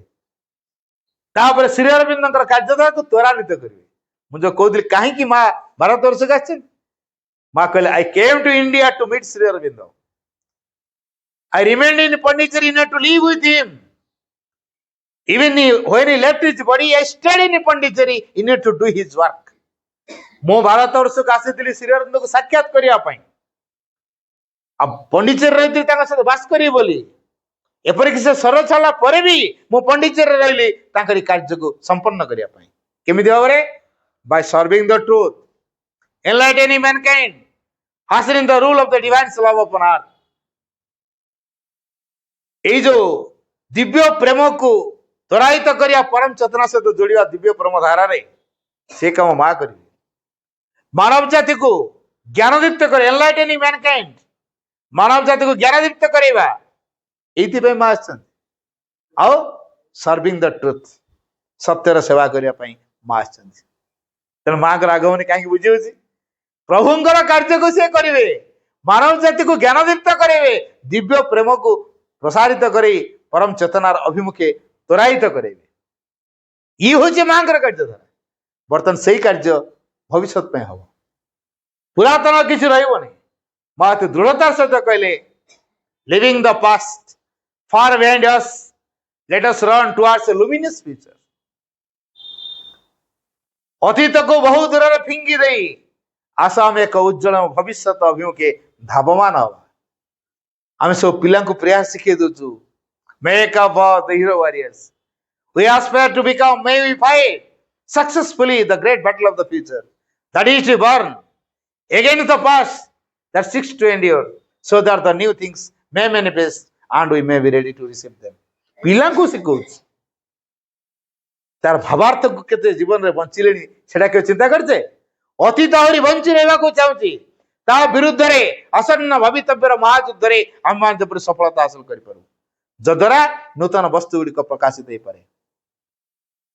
तापर श्री अरविंद कार्यधारा को त्वरान्वित करेंगे मुझे कहते कहीं माँ भारत वर्ष का माँ कहले I came to India to meet Shri Aurobindo I remained in Pondicherry to live with him even when he left his body I stayed in Pondicherry in to do his work मो भारत वर्ष को आसी श्री अरविंद को साक्षात करने अब Pondicherry रही सहित बास करी बोली एपरिक से स्वर छाड़ा पर भी मु Pondicherry रही कार्य को संपन्न करने केमी भाव में by serving the truth, enlightening mankind, hustling the rule of the divine love upon earth. ये जो दिव्य प्रेम को त्वरान्वित करिया परम चेतना से तो जोड़िया दिव्य प्रेम धारा रे से काम मां करी मानव जाति को ज्ञानदीप्त कर एनलाइटनिंग मैनकाइंड मानव जाति को ज्ञानदीप्त करेबा एथि पे मां आछन आओ सर्विंग द ट्रुथ सत्यर सेवा करिया पई मां आछन तेणु माँ का आगमन कहीं बुझे प्रभुंर कार्य को सी करेंगे मानव जाति को ज्ञानदीप्त करेंगे दिव्य प्रेम को प्रसारित कर परम चेतनार अभिमुखे त्वरान्वित करेंगे ये हूँ माँ कार्यधारा बर्तमान से ही कार्य भविष्य में हम पुरातन किसी रही माँ दृढ़तार सहित कहले living the past far behind us let us run towards a luminous future अतीत को बहुत दूर फिंगी दे आसाम एक उज्जवल भविष्य अभिमुखे धावमान हवा आम सब पिला प्रयास शिखे दौचु make up the hero warriors we aspire to become may we fight successfully the great battle of the future that is to burn again the past that seeks to endure so that the new things may manifest and we may be ready to receive them पिला शिखौ तार भावार्थ को केते जीवन रे बंचिलेनी सेटा के चिंता करछे अतीत आहरी बंची रहबा को चाहूची ता विरुद्ध रे असन्न भवितव्यर महायुद्ध रे हम मान जपर सफलता हासिल करि पारू जद्वारा नूतन वस्तु गुडी को प्रकाशित हे पारे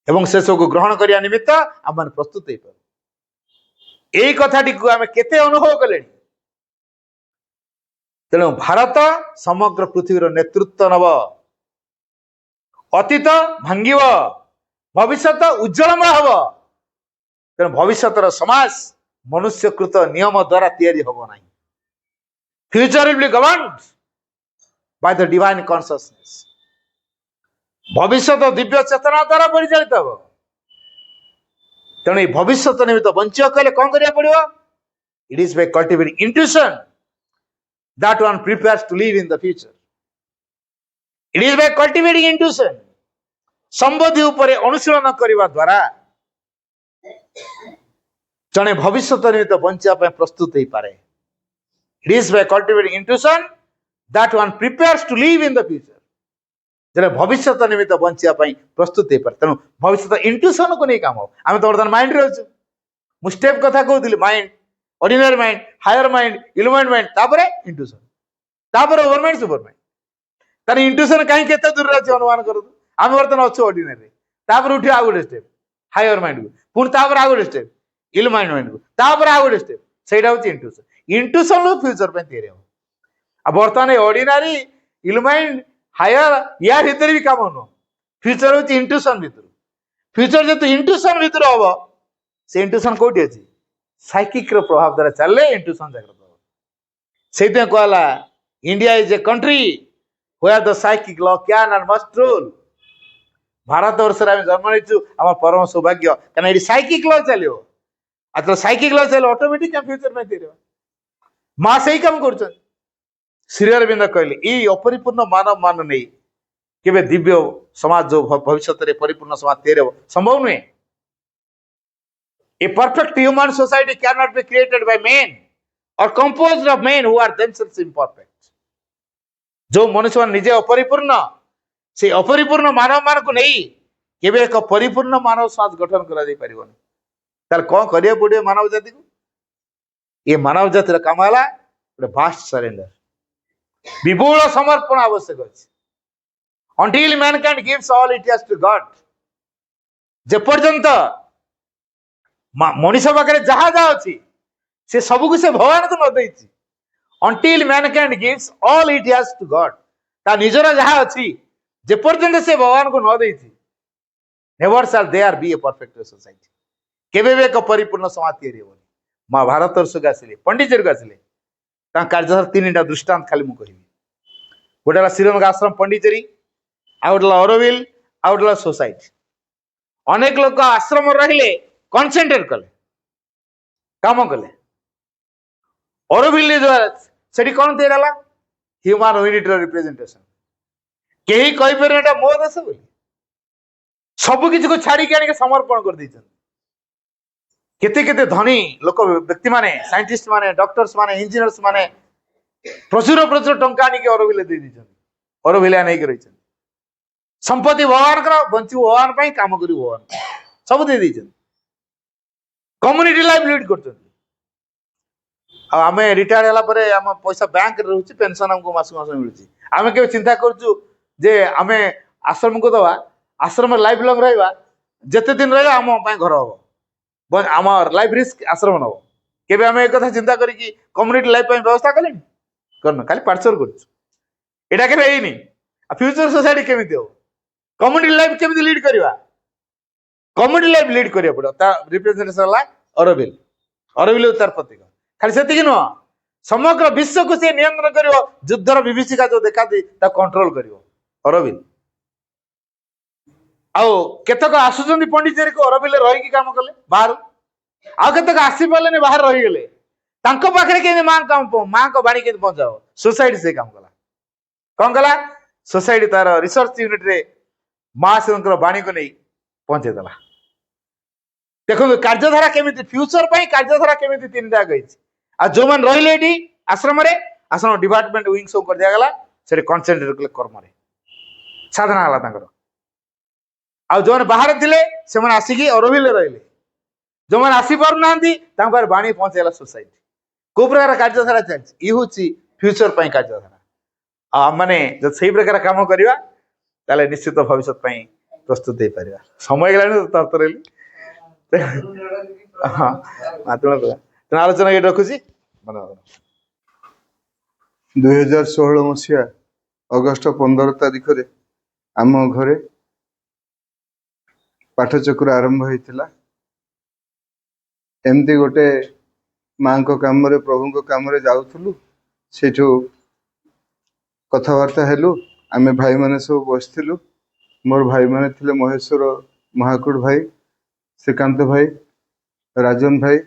एवं से सब को ग्रहण करिया निमित्त हम मान प्रस्तुत हे पारू एई कथाटी को हम केते अनुभव कलेनी तेणु भारत समग्र पृथ्वीर नेतृत्व नब अतीत भांगिव भविष्य उज्जवलमय हम तेणु भविष्य समाज मनुष्यकृत नियम द्वारा तैयारी हम ना future will be governed by the divine consciousness भविष्य दिव्य चेतना द्वारा परिचालित हम तेणु भविष्य निमित्त बंचिया कहले कौन करिया पड़िबो it is by cultivating intuition that one prepares to live in the future. It is by cultivating intuition. ସମ୍ବୋଧି ଉପରେ ଅନୁଶୀଳନ କରିବା ଦ୍ୱାରା ଜଣେ ଭବିଷ୍ୟତ ନିମିତ୍ତ ବଞ୍ଚିବା ପାଇଁ ପ୍ରସ୍ତୁତ ହେଇପାରେ। It is by cultivating intuition that one prepares to live in the future. ଜଣେ ଭବିଷ୍ୟତ ନିମିତ୍ତ ବଞ୍ଚିବା ପାଇଁ ପ୍ରସ୍ତୁତ ହେଇପାରେ। ତେଣୁ ଭବିଷ୍ୟତ ଇଣ୍ଟୁସନକୁ ନେଇ କାମ। ଆମେ ତ ବର୍ତ୍ତମାନ ମାଇଣ୍ଡରେ ଅଛୁ। ମୁଁ ଷ୍ଟେପ୍ କଥା କହୁଥିଲି, mind, ordinary mind, higher mind, illuminate mind, ତାପରେ ଇଣ୍ଟୁସନ, ତାପରେ ଓଭର ମାଇଣ୍ଡ, ସୁପର ମାଇଣ୍ଡ। ତାର ଇଣ୍ଟୁସନ କାହିଁ କେତେ ଦୂରରେ ଅଛି ଅନୁମାନ କରନ୍ତୁ। ଆମେ ବର୍ତ୍ତମାନ ଅଛୁ ଅର୍ଡିନାରୀ, ତାପରେ ଉଠି ଆଉ ଗୋଟେ ଷ୍ଟେପ୍ ହାୟର ମାଇଣ୍ଡକୁ, ପୁଣି ତାପରେ ଆଉ ଗୋଟେ ଷ୍ଟେପ୍ ଇଲୁମିନେଟ୍ ମାଇଣ୍ଡକୁ, ତାପରେ ଆଉ ଗୋଟେ ଷ୍ଟେପ୍, ସେଇଟା ହଉଛି ଇଣ୍ଟୁସନ। ଇଣ୍ଟୁସନ ଫ୍ୟୁଚର ପାଇଁ ତିଆରି ହବ। ଆଉ ବର୍ତ୍ତମାନ ଅର୍ଡିନାରୀ, ଇଲୁମିନେଟ୍, ହାୟର, ୟା ଭିତରେ ବି କାମ ନୁହଁ। ଫ୍ୟୁଚର ହଉଛି ଇଣ୍ଟୁସନ ଭିତରୁ। ଫ୍ୟୁଚର ଯେହେତୁ ଇଣ୍ଟୁସନ ଭିତରୁ ହବ, ସେ ଇଣ୍ଟୁସନ କୋଉଠି ଅଛି? ସାଇକିକ ର ପ୍ରଭାବ ଦ୍ୱାରା ଚାଲିଲେ ଇଣ୍ଟୁସନ ଜାଗ୍ରତ ହବ। ସେଇଥିପାଇଁ କୁହାହେଲା India is a country where the psychic law can and must rule. ଭାରତ ବର୍ଷରେ ଆମେ ଜନ୍ମ ନେଇଛୁ, ଆମ ପରମ ସୌଭାଗ୍ୟ, କାରଣ ଏଠି ସାଇକିକ ଲ ଚାଲିବ। ଆଉ ସାଇକିକ ଲ ଚାଲିଲେ ଅଟୋମେଟିକ ଫ୍ୟୁଚର ପାଇଁ ତିଆରି ହବ। ମା ସେଇ କାମ କରୁଛନ୍ତି। ଶ୍ରୀ ଅରବିନ୍ଦ କହିଲେ ଏଇ ଅପରିପୂର୍ଣ୍ଣ ମାନବ ମାନ ନେଇ କେବେ ଦିବ୍ୟ ସମାଜ ଯୋଉ ଭବିଷ୍ୟତରେ ପରିପୂର୍ଣ୍ଣ ସମାଜ ତିଆରି ହବ ସମ୍ଭବ ନୁହେଁ। A perfect human society cannot be created by men or composed of men who are themselves imperfect. जो मनुष्य मान निजे अपरिपूर्ण, से अपरिपूर्ण मानव मान को नहीं केबे एक परिपूर्ण मानव समाज गठन करा जाई परिबनी। तार कोन करिया पड़ियो मानव जाति को? ये मानव जाति रा काम हला भास्ट सरेंडर, विपुल समर्पण आवश्यक अछि। Until mankind gives all it has to God, जे पर्यंत मनुष्य पाखरे जहा जा अछि से सब को से भगवान को न देछि। Until mankind gives all it has to God, ता निजरा जहा अछि जे पर्यंत से भगवान को न देछि, never shall there be a perfect society. केबे भी एक परिपूर्ण समाज तैयारी होनी। मां भारत वर्ष के आसिले पंडितजी को आसिले ता कार्यधारा तीनटा दृष्टांत खाली मु कहिबी। गोटेला श्रीरंग आश्रम पंडितजी, आउटला अरविल, आउटला सोसाइटी। अनेक लोक आश्रम रहिले कॉन्सेंट्रेट कले, काम कले। अरविल जो सेठी कौन तेराला ह्यूमन यूनिट रिप्रेजेंटेशन। केही कहि पर एटा मो देश बोली सब किसी को छाड़ी के आने समर्पण कर दी। केते केते धनी लोक व्यक्ति माने, साइंटिस्ट माने, डॉक्टर्स माने, इंजीनियर्स माने प्रचुर प्रचुर टंका आनी के अरविल दे दी। अरविल नहीं के रही संपत्ति भगवान कर, बंचु भगवान पाई, काम करू भगवान, सब दे दी। कम्युनिटी लाइफ लीड करछन। आमे रिटायर होला परे आम पैसा बैंक रे रहउची, पेंशन हमको मास मास मिलुची। आमे के चिंता करछु जे आमे आश्रम को दवा, आश्रम लाइफ लॉन्ग रहबा, जते दिन रहबा हम पाई घर हो, बस हमर लाइफ रिस्क आश्रम न हो। केबे आमे एक कथा चिंता करी कि कम्युनिटी लाइफ पाई व्यवस्था कलेनी करन, खाली पार्सल करछु। एटा के हेइनी। आ फ्यूचर सोसाइटी केमिति हो, कम्युनिटी लाइफ केमिति लीड करबा, कम्युनिटी लाइफ लीड करिया पड़ो। ता रिप्रेजेंटेशन होला अरविल, अरविल उतार प्रतीक। खाली सेतिक नुह, समग्र विश्व को से नियंत्रण करिवो। युद्धर विभीषिका जो देखा दी ता कंट्रोल करिवो अरविल। आउ केतक आसुचंदी पंडितजी को अरविल रही की काम कले बाहर, आउ केतक आसी पालेने बाहर रही गेले। तांको पाखरे के मां काम मां को बाणी के पहुंचाओ। सोसाइटी से काम कला, कौन कला? सोसाइटी तार रिसर्च यूनिट रे मां से बाणी को नहीं पहुंचे देला। देखो कार्यधारा केमिति फ्यूचर पाई कार्यधारा केमिति तीनटा गई। आ जो मन रहिले एठी आश्रम रे, आश्रम डिपार्टमेंट विंग सब कर दिया गला, से कंसंट्रेट कले कर्म रे साधना हला तांकर। आ जो मन बाहर थिले से मन आसी अरविल रहिले, जो मन आसी पार नांदी तांकर बाणी पहुंचेला सोसाइटी। को प्रकार कार्यधारा चलछि, ई होछि फ्यूचर पाई कार्यधारा। आ माने जब सही प्रकार काम करिवा ताले निश्चित भविष्य पाई प्रस्तुत हे परिवा। समय गेलानी तो तब रहिले हां मात्र तो आलोचना ये रखुछि। 2016 मसीहा अगस्ट 15 तारिख रे आम घरे पाठचक्र आरंभ होइतिला। एमती गोटे मां को काम रे, प्रभु को काम रे जाउथलु। सेठो कथावार्ता हेलु, आमे भाई माने सब बसथिलु। मोर भाई माने थिले महेश्वर महाकुड़ भाई, श्रीकांत भाई, राजन भाई,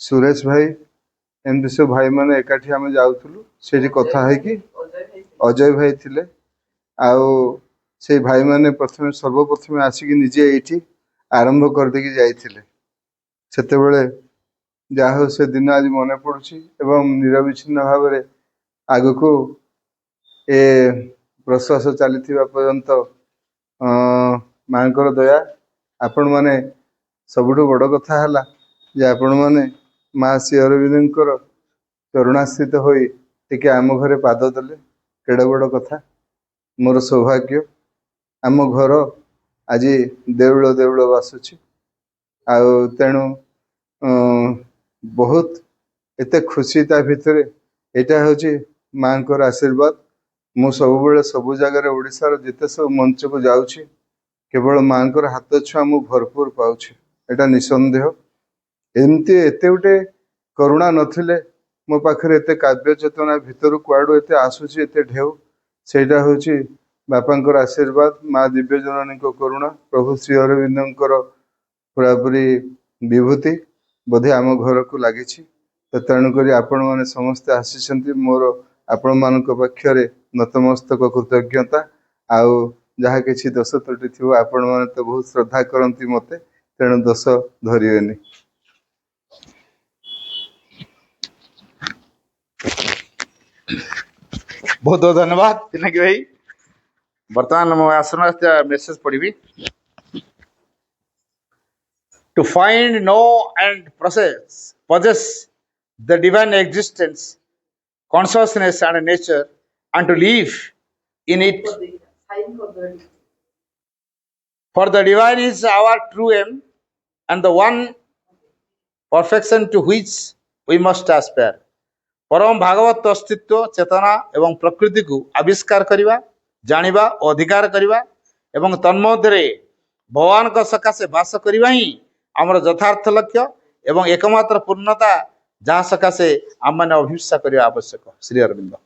सुरेश भाई, एमती सब भाई मैंने एकाठी आम जाऊलु से कथा है अजय भाई थिले आउ से भाई मैंने प्रथम सर्वप्रथम आसिक निजे ये आरंभ करदेकी जाइए से जहा हो से दिन आज मन पड़ुछि एवं निरविच्छिन्न भाव आग को ए प्रश्वास चली पर्यंत माँ दया आपण मैंने सबुठ बड़ कथा है जे आपण मैंने माँ श्री अरविंदर करुणास्थित होई टिके आम घरे पाद देले केड़ बड़ कथा मोर सौभाग्य आम घर आज देउल देउल बासुची आउ तेणु बहुत एते खुशी ता भितर एटा होची माँ को आशीर्वाद मु सब सब जगह ओडिशार जिते सब मंच को जाऊँगी केवल माँ हाथ छुआ मु भरपूर पाऊँ एटा निसंदेह एमती एते गोटे करुणा नथिले मो पाखरे एते काव्य चेतना भितर कुआडू एते आसुची एते ढेउ सेटा होची बापांकर आशीर्वाद माँ दिव्य जननी को करुणा प्रभु श्री अरविंदर पूरापूरी विभूति बोधे आम घर को लगी तो तेणुक आपण मैंने समस्ते आसी मोर आपण मान पक्षरे नतमस्तक कृतज्ञता आउ जहाँ किसी दोष त्रुटि थी आपण मैंने तो बहुत श्रद्धा करती मते तेणु दोष धरिवेनि। बहुत बहुत धन्यवाद पिनाकी भाई। वर्तमान मैं आसन मेसेज पढ़ी to find no end possess the divine existence, consciousness and nature, and to live in it. For the divine is our true aim and the one perfection to which we must aspire. परम भागवत अस्तित्व चेतना एवं प्रकृति को आविष्कार करिबा जानिबा अधिकार करिबा एवं तन्मध्य भगवान का सकाशे बास करिबा ही आमर यथार्थ लक्ष्य एवं एकमात्र पूर्णता जहाँ सकाशे आम मैंने अभिप्सा करने आवश्यक। श्री अरविंद।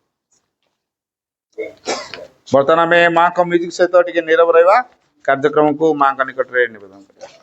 बर्तमान आम माँ का म्यूजिक सहित टे नीरव रहा कार्यक्रम को माँ का निकट में निवेदन कर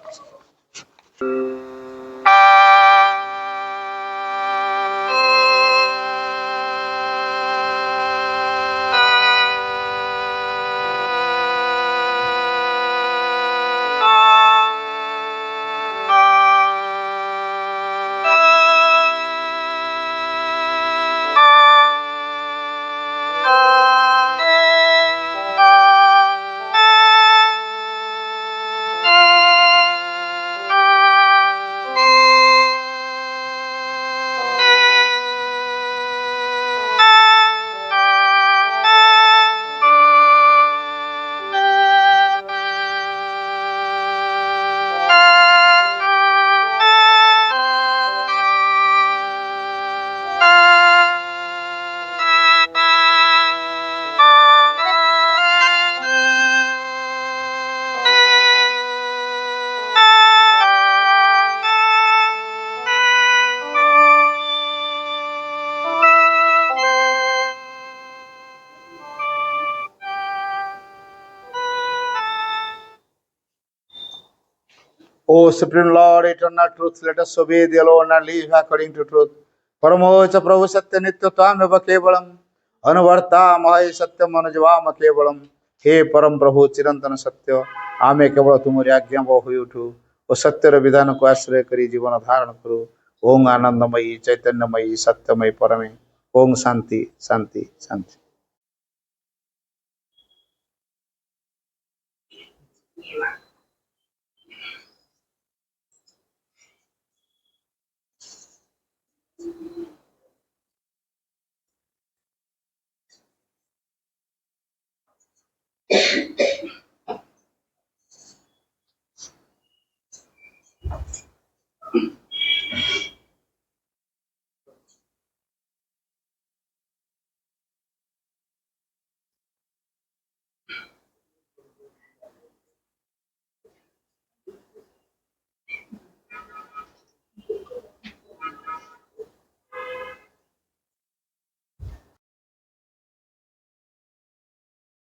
O Supreme Lord, eternal truth, let us obey thee alone and live according to truth. Paramocha Prabhu Satya Nitya Tvam Eva Kevalam Anuvarta Mahai Satyam Anujvama Kevalam. हे परम प्रभु चिरंतन सत्य आमे केवल तुमरी आज्ञा हुई उठू और सत्यर विधान को आश्रय करी जीवन धारण करू। ओं आनंदमयी चैतन्यमयी सत्यमयी परमे ओं शांति शांति शांति।